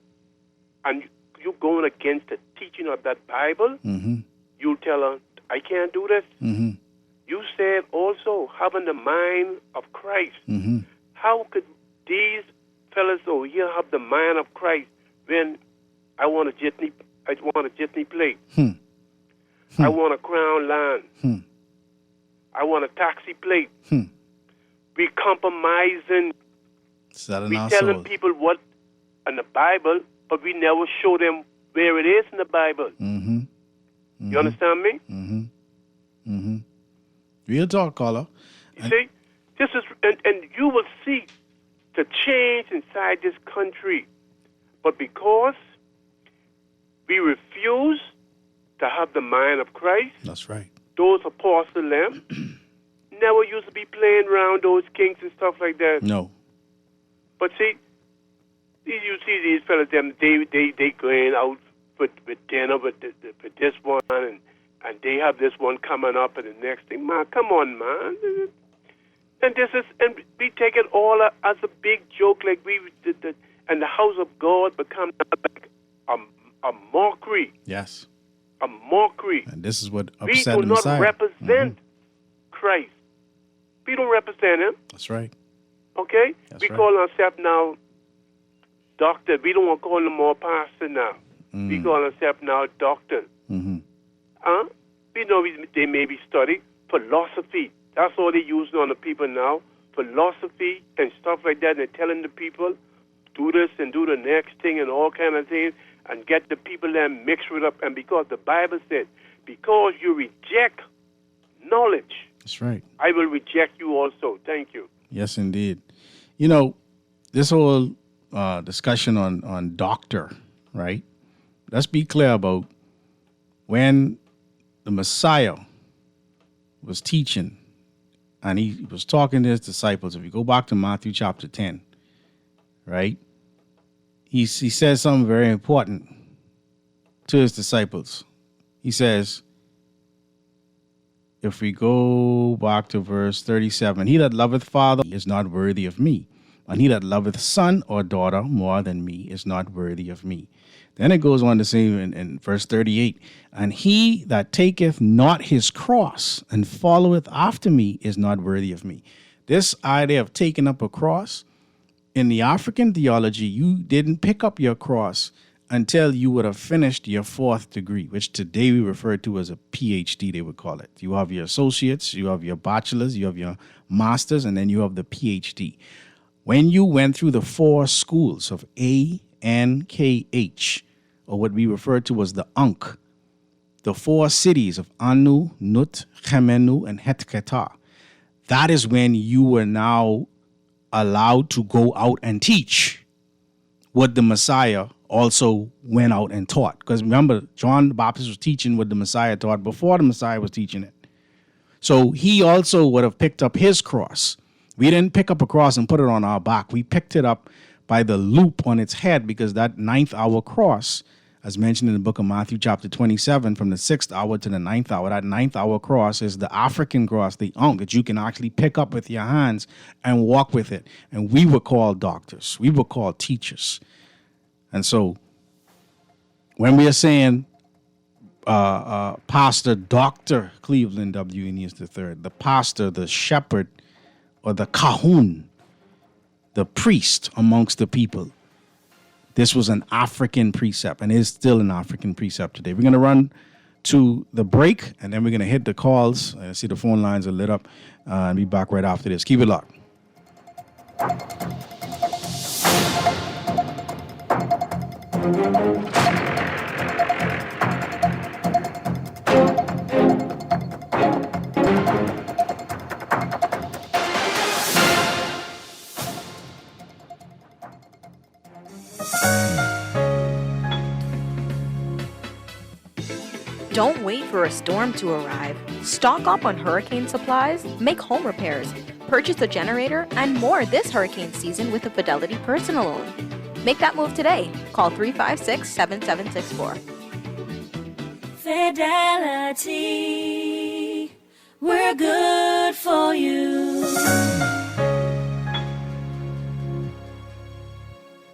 and you're going against the teaching of that Bible, you tell her, I can't do this. Mm-hmm. You said also having the mind of Christ. Mm-hmm. How could these fellas over here have the mind of Christ when I want a jitney plate? I want a crown line. I want a taxi plate. We compromising. We telling people what in the Bible, but we never show them where it is in the Bible. You understand me? Real talk, caller. You see, this is, and you will see the change inside this country. But because we refuse to have the mind of Christ, that's right. Those apostles them never used to be playing around those kings and stuff like that. No. But see, you see these fellas, them they going out with dinner with this one, and they have this one coming up, and the next thing, man, come on, man. And we take it all as a big joke, like and the house of God becomes like a mockery. Yes. A mockery. And this is what we upset do the not Messiah. represent Christ. We don't represent him. That's right. Okay? That's we right. call ourselves now doctor. We don't want to call them more pastor now. We call ourselves now doctor. We know they maybe study philosophy. That's all they use on the people now. Philosophy and stuff like that. They're telling the people, do this and do the next thing and all kind of things, and get the people there mixed it up. And because the Bible said, because you reject knowledge, that's right, I will reject you also. Thank you. Yes, indeed. You know, this whole discussion on doctor, right? Let's be clear about when the Messiah was teaching and he was talking to his disciples. If you go back to Matthew chapter 10, right? He says something very important to his disciples. He says, if we go back to verse 37, he that loveth father is not worthy of me, and he that loveth son or daughter more than me is not worthy of me. Then it goes on to say in verse 38, and he that taketh not his cross and followeth after me is not worthy of me. This idea of taking up a cross, in the African theology, you didn't pick up your cross until you would have finished your 4th degree, which today we refer to as a PhD, they would call it. You have your associates, you have your bachelors, you have your masters, and then you have the PhD. When you went through the 4 schools of ANKH, or what we refer to as the Ankh, the 4 cities of Anu, Nut, Chemenu, and Hetketa, that is when you were now allowed to go out and teach what the Messiah also went out and taught. Because remember, John the Baptist was teaching what the Messiah taught before the Messiah was teaching it. So he also would have picked up his cross. We didn't pick up a cross and put it on our back. We picked it up by the loop on its head, because that 9th hour cross, as mentioned in the book of Matthew chapter 27, from the 6th hour to the 9th hour, that 9th hour cross is the African cross, the Ankh, that you can actually pick up with your hands and walk with it. And we were called doctors. We were called teachers. And so when we are saying Pastor Dr. Cleveland W. Eneas III, the pastor, the shepherd, or the kahun, the priest amongst the people, this was an African precept, and is still an African precept today. We're going to run to the break, and then we're going to hit the calls. I see the phone lines are lit up, and be back right after this. Keep it locked. Don't wait wait for a storm to arrive. Stock up on hurricane supplies, make home repairs, purchase a generator, and more this hurricane season with a Fidelity personal loan. Make that move today. Call 356-7764. Fidelity, we're good for you.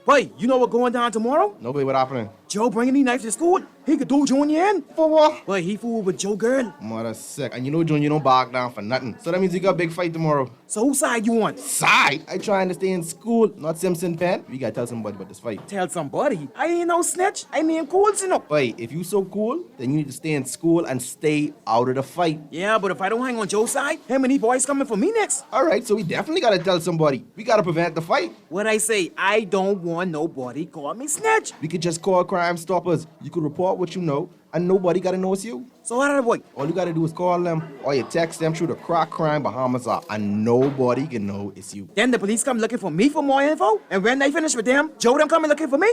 Boy, you know what going down tomorrow? No, what happening? Joe bringing these knives to school. He could do Junior in. For what? Boy, he fooled with Joe girl. Mother sick. And you know Junior don't back down for nothing. So that means you got a big fight tomorrow. So whose side you on? Side? I trying to stay in school, not Simpson Penn. We gotta tell somebody about this fight. Tell somebody? I ain't no snitch. I mean cool, you know. Boy, if you so cool, then you need to stay in school and stay out of the fight. Yeah, but if I don't hang on Joe's side, how many boys coming for me next? Alright, so we definitely gotta tell somebody. We gotta prevent the fight. What I say, I don't want nobody call me snitch. We could just call Crime Stoppers. You could report what you know, and nobody gotta know it's you. So what are the boy? All you gotta do is call them, or you text them through the Crack Crime Bahamas app, and nobody can know it's you. Then the police come looking for me for more info, and when they finish with them, Joe them coming looking for me?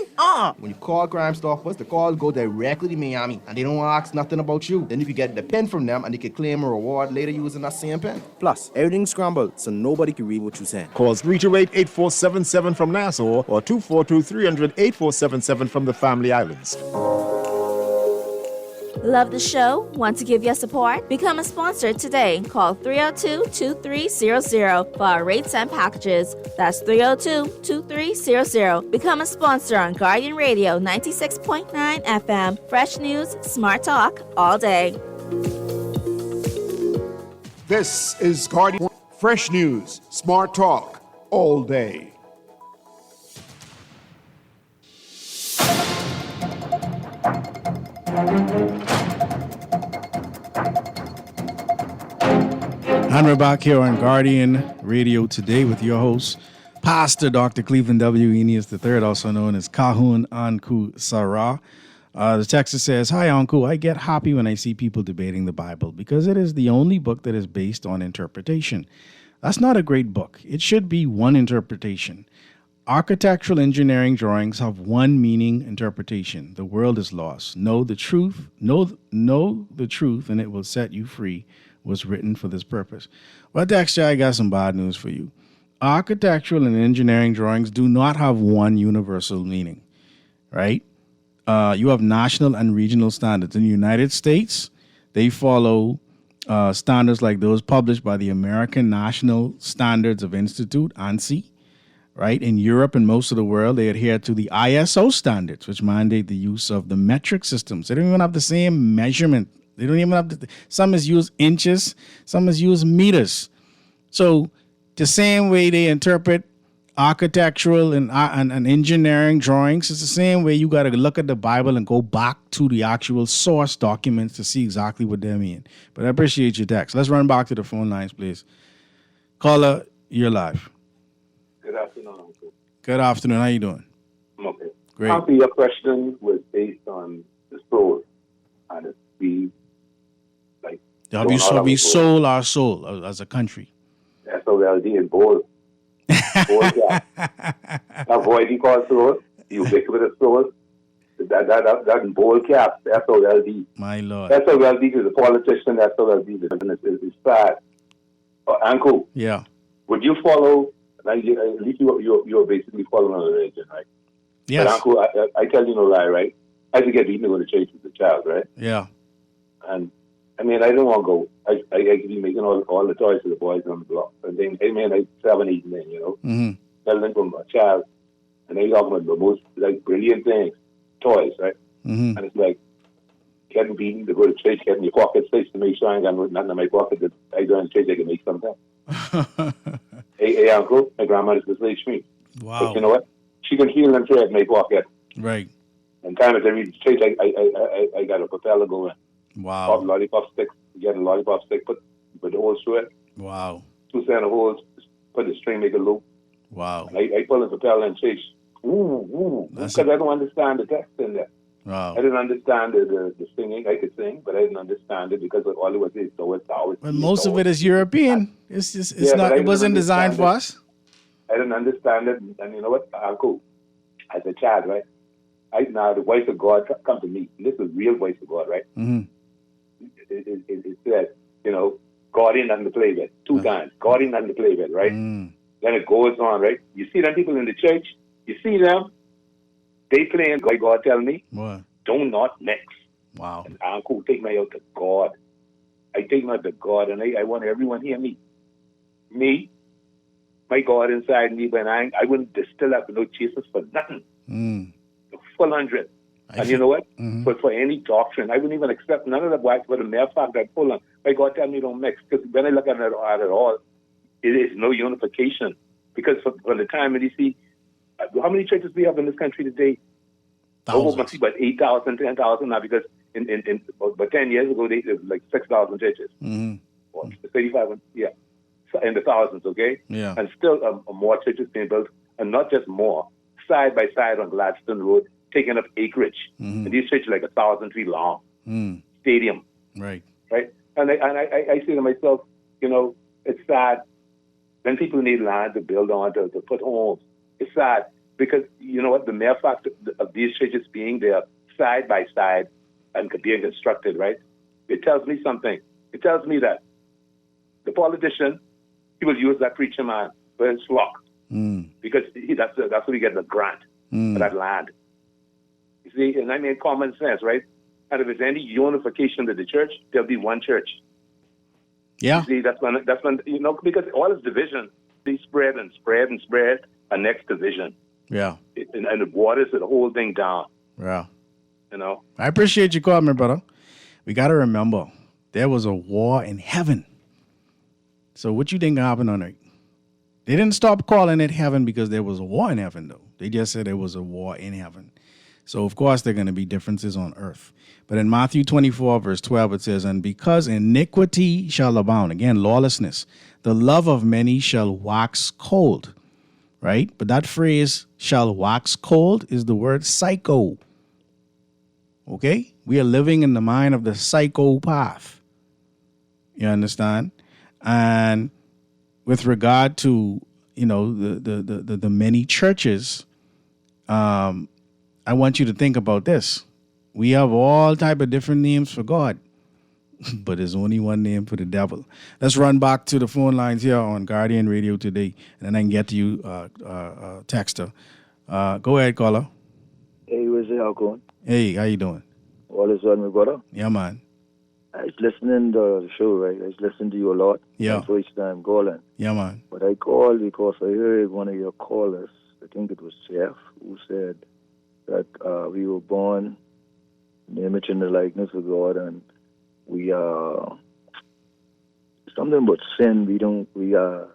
When you call Crime Stoppers, the calls go directly to Miami, and they don't ask nothing about you. Then you can get the pen from them, and they can claim a reward later using that same pen. Plus, everything's scrambled, so nobody can read what you're saying. Call 328-8477 from Nassau or 242-300-8477 from the Family Islands. Love the show? Want to give your support? Become a sponsor today. Call 302-2300 for our rates and packages. That's 302-2300. Become a sponsor on Guardian Radio 96.9 FM. Fresh news, smart talk, all day. This is Guardian Fresh News, Smart Talk, all day. And we're back here on Guardian Radio today with your host, Pastor Dr. Cleveland W. Eneas III, also known as Kahun Anku Sarah. The text says, "Hi, Anku. I get happy when I see people debating the Bible because it is the only book that is based on interpretation. That's not a great book. It should be one interpretation. Architectural engineering drawings have one meaning interpretation. The world is lost. Know the truth, know the truth, and it will set you free. Was written for this purpose." Well, Dexter, I got some bad news for you. Architectural and engineering drawings do not have one universal meaning, right? You have national and regional standards. In the United States, they follow standards like those published by the American National Standards of Institute, ANSI, right? In Europe and most of the world, they adhere to the ISO standards, which mandate the use of the metric systems. They don't even have the same measurement. They don't even have some is used inches, some is used meters. So the same way they interpret architectural and engineering drawings, it's the same way you got to look at the Bible and go back to the actual source documents to see exactly what they mean. But I appreciate your text. Let's run back to the phone lines, please. Caller, you're live. Good afternoon, Uncle. Good afternoon. How you doing? I'm okay. Great. Uncle, your question was based on the soul and it's the like. Have we sold our soul as a country? SOLD and bold. Yeah. Avoiding cause soul, ubiquitous soul. That in bold caps, SOLD. My Lord. SOLD is a politician, SOLD is bad. Uncle. Yeah. Would you follow, like, at least you're basically following a religion, right? Yes. But Uncle, I tell you no lie, right? I used to get beaten to go to church as a child, right? Yeah. And I mean, I didn't want to go. I could be making all the toys for the boys on the block. And then, hey man, I 7, 8, 9, you know? Mm-hmm. Telling from a child. And they talking about the most, like, brilliant things. Toys, right? Mm-hmm. And it's like, getting beaten to go to church, getting your pocket stitched to make sure I ain't got nothing in my pocket that I go to church, I can make something. hey, Uncle, my grandmother's the slave street. Wow. But you know what? She can feel them thread in my pocket. Right. And time as I reach church, I got a propeller going. Wow. Lollipop sticks. Get a lollipop stick, put the holes through it. Wow. 2 center holes, put the string, make a loop. Wow. I pull the propeller and chase. Ooh. Because I don't understand the text in there. Wow. I didn't understand the singing. I could sing, but I didn't understand it because of all it was. So it's always. But most of it is European. It's not. It wasn't designed for us. I didn't understand it, and you know what, Uncle? As a child, right? Now the voice of God come to me. This is real voice of God, right? Mm-hmm. said, God ain't nothing to play with. 2 times. God ain't nothing to play with, right? Then it goes on, right? You see them people in the church, you see them, they playing God tell me, what? Do not mix. Wow. And Uncle take me out to God. I take me out to God, and I want everyone hear me. Me, my God inside me, but I wouldn't distill up no Jesus for nothing. Full 100. And you know what? But for any doctrine, I wouldn't even accept none of the blacks, but the mere fact that pull on. My God tell me don't mix. Because when I look at it all, it is no unification. Because for the time when you see, how many churches we have in this country today? Over must be about 8,000, 10,000 now, because but 10 years ago, they was like 6,000 churches. Or 35, yeah. So, in the thousands, okay? Yeah. And still more churches being built, and not just more, side by side on Gladstone Road, taking up acreage. And these churches like 1,000 feet long. Stadium. Right. Right? And I say to myself, it's sad. When people need land to build on, to put homes, it's sad. Because, you know what, the mere fact of these churches being there side by side and being constructed, right? It tells me something. It tells me that the politician, he will use that preacher man for his flock. Because that's where he gets the grant for that land. You see, and I mean common sense, right? And if there's any unification to the church, there'll be one church. Yeah. You see, that's when because all is division. They spread and spread and spread, and next division. Yeah. And it waters the whole thing down. Yeah. I appreciate you calling me, brother. We got to remember, there was a war in heaven. So what you think happened on earth? They didn't stop calling it heaven because there was a war in heaven, though. They just said there was a war in heaven. So, of course, there are going to be differences on earth. But in Matthew 24, verse 12, it says, and because iniquity shall abound, again, lawlessness, the love of many shall wax cold. Right? But that phrase, shall wax cold, is the word psycho. Okay? We are living in the mind of the psychopath. You understand? And with regard to, the many churches, I want you to think about this. We have all type of different names for God, but there's only one name for the devil. Let's run back to the phone lines here on Guardian Radio today, and then I can get to you, texter. Go ahead, caller. Hey, where's it all going? Hey, how you doing? All is well, my brother. Yeah, man. I was listening to the show, right? I was listening to you a lot. Yeah. My first time calling. Yeah, man. But I called because I heard one of your callers, I think it was Jeff, who said that we were born in the image and the likeness of God, and we are something about sin. You're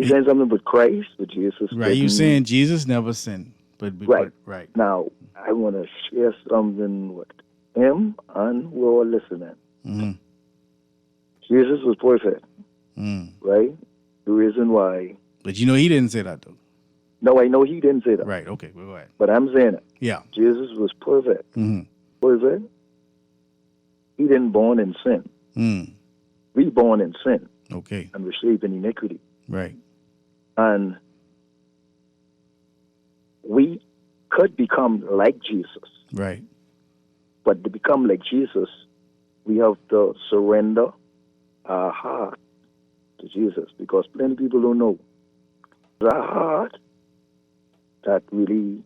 saying something about Christ, but Jesus. Right, you're saying Jesus never sinned. Right. Right. Now, I want to share something with him and we're all listening. Jesus was perfect, right? The reason why. But he didn't say that, though. No, I know he didn't say that. Right, okay, go ahead. But I'm saying it. Yeah. Jesus was perfect. Perfect. He didn't born in sin. We born in sin. Okay. And received in iniquity. Right. And we could become like Jesus. Right. But to become like Jesus, we have to surrender our heart to Jesus, because plenty of people don't know. It's our heart that really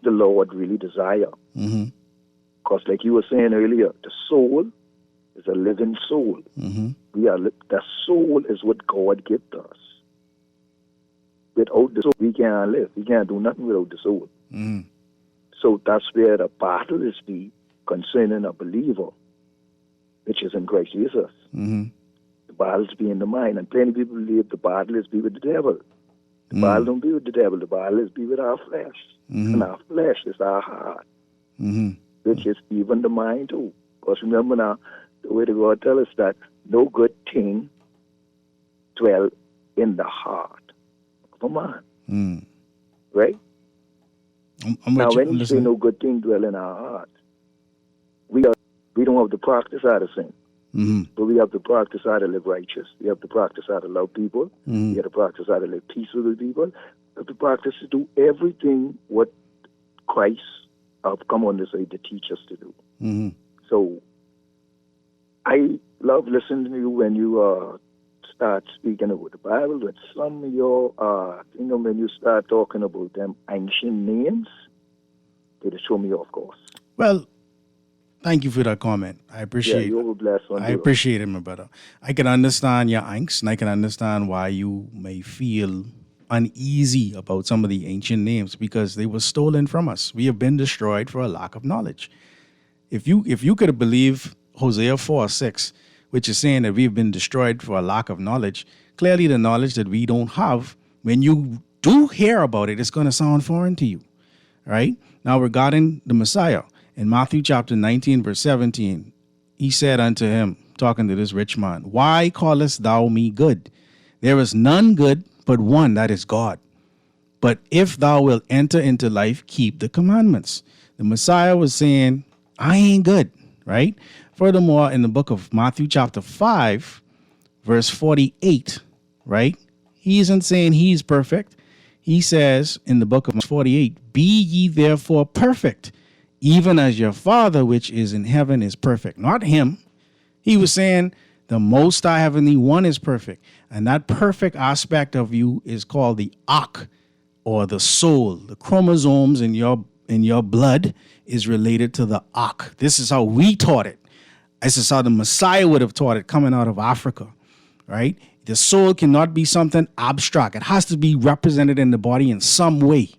the Lord really desire. Because like you were saying earlier, the soul is a living soul. The soul is what God gives us. Without the soul, we can't live. We can't do nothing without the soul. So that's where the battle is be concerning a believer, which is in Christ Jesus. The battle is be in the mind. And plenty of people believe the battle is be with the devil. The battle don't be with the devil. The battle is be with our flesh. And our flesh is our heart, which is even the mind too. Because remember now, the way the God tells us that no good thing dwell in the heart of a man. Right? Now, when you say no good thing dwell in our heart, we don't have to practice how to sin. But we have to practice how to live righteous. We have to practice how to love people. We have to practice how to live peaceful with people. We have to practice to do everything what Christ have come on this earth to teach us to do. So I love listening to you when you start speaking about the Bible. With some of your, when you start talking about them ancient names, they just show me off course. Well, thank you for that comment. I appreciate it. You were blessed. I appreciate it, my brother. I can understand your angst, and I can understand why you may feel uneasy about some of the ancient names because they were stolen from us. We have been destroyed for a lack of knowledge. If you could believe Hosea 4:6, which is saying that we've been destroyed for a lack of knowledge, clearly the knowledge that we don't have, when you do hear about it, it's going to sound foreign to you. All right? Now, regarding the Messiah, in Matthew chapter 19, verse 17, he said unto him, talking to this rich man, why callest thou me good? There is none good but one, that is God. But if thou wilt enter into life, keep the commandments. The Messiah was saying, I ain't good, right? Furthermore, in the book of Matthew chapter 5, verse 48, right? He isn't saying he's perfect. He says in the book of 48, be ye therefore perfect, even as your Father which is in heaven is perfect. Not him. He was saying the Most High Heavenly One is perfect. And that perfect aspect of you is called the Akh, or the soul. The chromosomes in your blood is related to the Akh. This is how we taught it. This is how the Messiah would have taught it coming out of Africa, right? The soul cannot be something abstract. It has to be represented in the body in some way.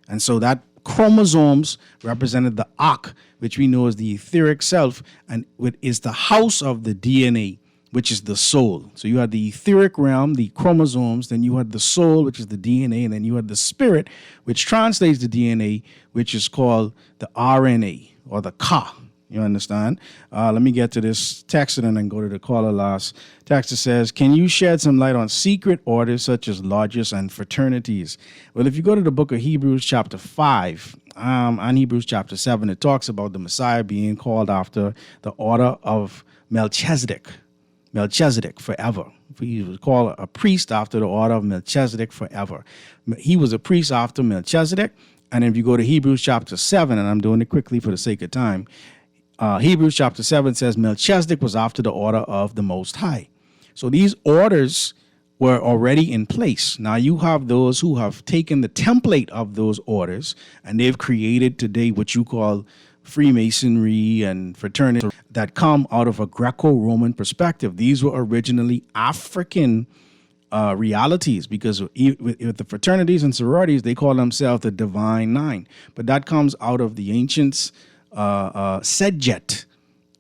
And so that chromosomes represented the Akh, which we know as the etheric self, and it is the house of the DNA, which is the soul. So you had the etheric realm, the chromosomes, then you had the soul, which is the DNA, and then you had the spirit, which translates the DNA, which is called the RNA, or the Ka. You understand? Let me get to this text and then go to the caller last. Text says, can you shed some light on secret orders such as lodges and fraternities? Well, if you go to the book of Hebrews chapter 5 and Hebrews chapter 7, it talks about the Messiah being called after the order of Melchizedek. Melchizedek forever. He was called a priest after the order of Melchizedek forever. He was a priest after Melchizedek. And if you go to Hebrews chapter 7, and I'm doing it quickly for the sake of time, Hebrews chapter 7 says Melchizedek was after the order of the Most High. So these orders were already in place. Now you have those who have taken the template of those orders, and they've created today what you call Freemasonry and fraternity that come out of a Greco-Roman perspective. These were originally African realities, because with the fraternities and sororities, they call themselves the Divine Nine. But that comes out of the ancients' Sedjet,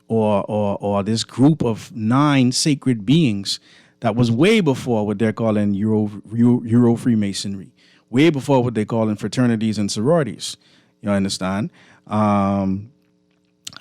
or this group of 9 sacred beings that was way before what they're calling Euro Freemasonry, way before what they call in fraternities and sororities. You understand? I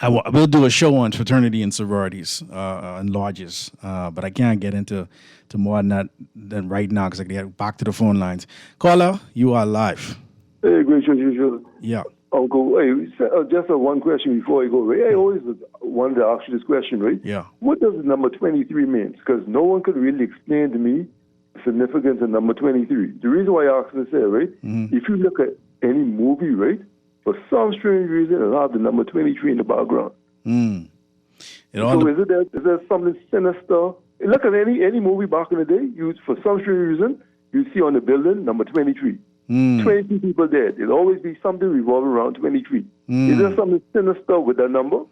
will do a show on fraternity and sororities and lodges, but I can't get into more than that than right now because I get back to the phone lines. Caller, you are live. Hey, gracious usual. Yeah. Uncle, hey, just one question before I go. Right? I always wanted to ask you this question, right? Yeah. What does the number 23 mean? Because no one could really explain to me the significance of number 23. The reason why I ask this is, right, if you look at any movie, right, for some strange reason, it'll have the number 23 in the background. So is there something sinister? Look at any movie back in the day, for some strange reason, you see on the building, number 23. 23 people dead. It'll always be something revolving around 23. Is there something sinister with that number?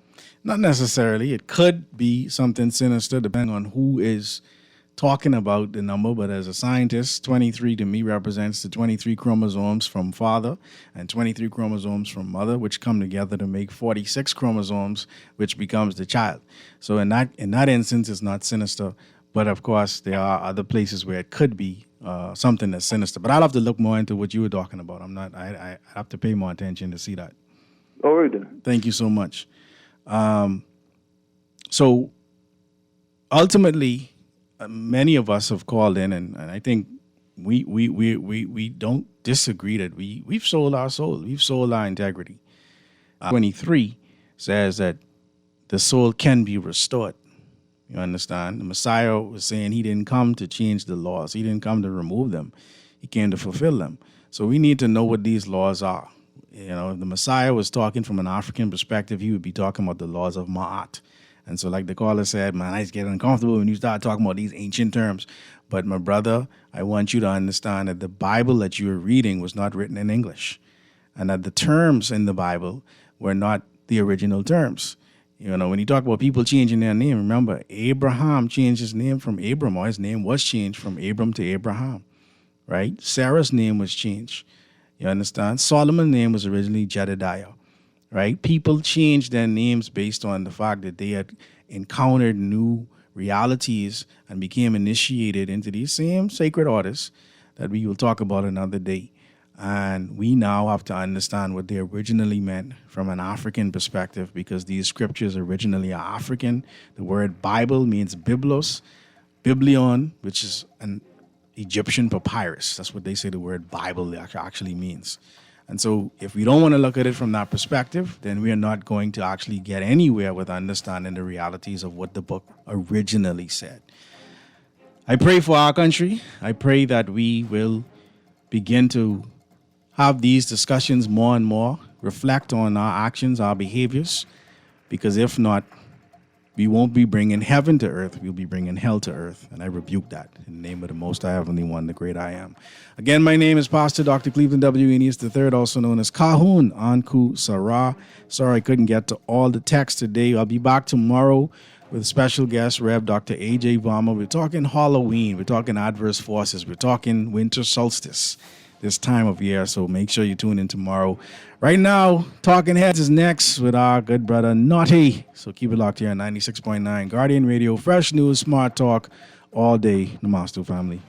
Not necessarily. It could be something sinister depending on who is talking about the number, but as a scientist, 23 to me represents the 23 chromosomes from father and 23 chromosomes from mother, which come together to make 46 chromosomes, which becomes the child. So in that instance, it's not sinister. But of course, there are other places where it could be something that's sinister. But I'll have to look more into what you were talking about. I have to pay more attention to see that. All right then. Thank you so much. So ultimately, many of us have called in, and I think we don't disagree that we've sold our soul. We've sold our integrity. 23 says that the soul can be restored. You understand? The Messiah was saying he didn't come to change the laws. He didn't come to remove them. He came to fulfill them. So we need to know what these laws are. You know, if the Messiah was talking from an African perspective, he would be talking about the laws of Ma'at. And so like the caller said, man, I just get uncomfortable when you start talking about these ancient terms. But my brother, I want you to understand that the Bible that you are reading was not written in English, and that the terms in the Bible were not the original terms. You know, when you talk about people changing their name, remember, Abraham changed his name from Abram, or his name was changed from Abram to Abraham, right? Sarah's name was changed. You understand? Solomon's name was originally Jedediah, right? People changed their names based on the fact that they had encountered new realities and became initiated into these same sacred orders that we will talk about another day. And we now have to understand what they originally meant from an African perspective, because these scriptures originally are African. The word Bible means biblos, biblion, which is an Egyptian papyrus. That's what they say the word Bible actually means. And so if we don't want to look at it from that perspective, then we are not going to actually get anywhere with understanding the realities of what the book originally said. I pray for our country. I pray that we will begin to have these discussions more and more, reflect on our actions, our behaviors, because if not, we won't be bringing heaven to earth. We'll be bringing hell to earth. And I rebuke that in the name of the Most High Heavenly One, the great I am. Again, my name is Pastor Dr. Cleveland W. Eneas III, also known as Kahun Anku Sarah. Sorry I couldn't get to all the text today. I'll be back tomorrow with special guest, Rev. Dr. A.J. Varma. We're talking Halloween. We're talking adverse forces. We're talking winter solstice this time of year. So make sure you tune in tomorrow. Right now, Talking Heads is next with our good brother Naughty. So keep it locked here on 96.9 Guardian Radio. Fresh news, smart talk, all day. Namaste, family.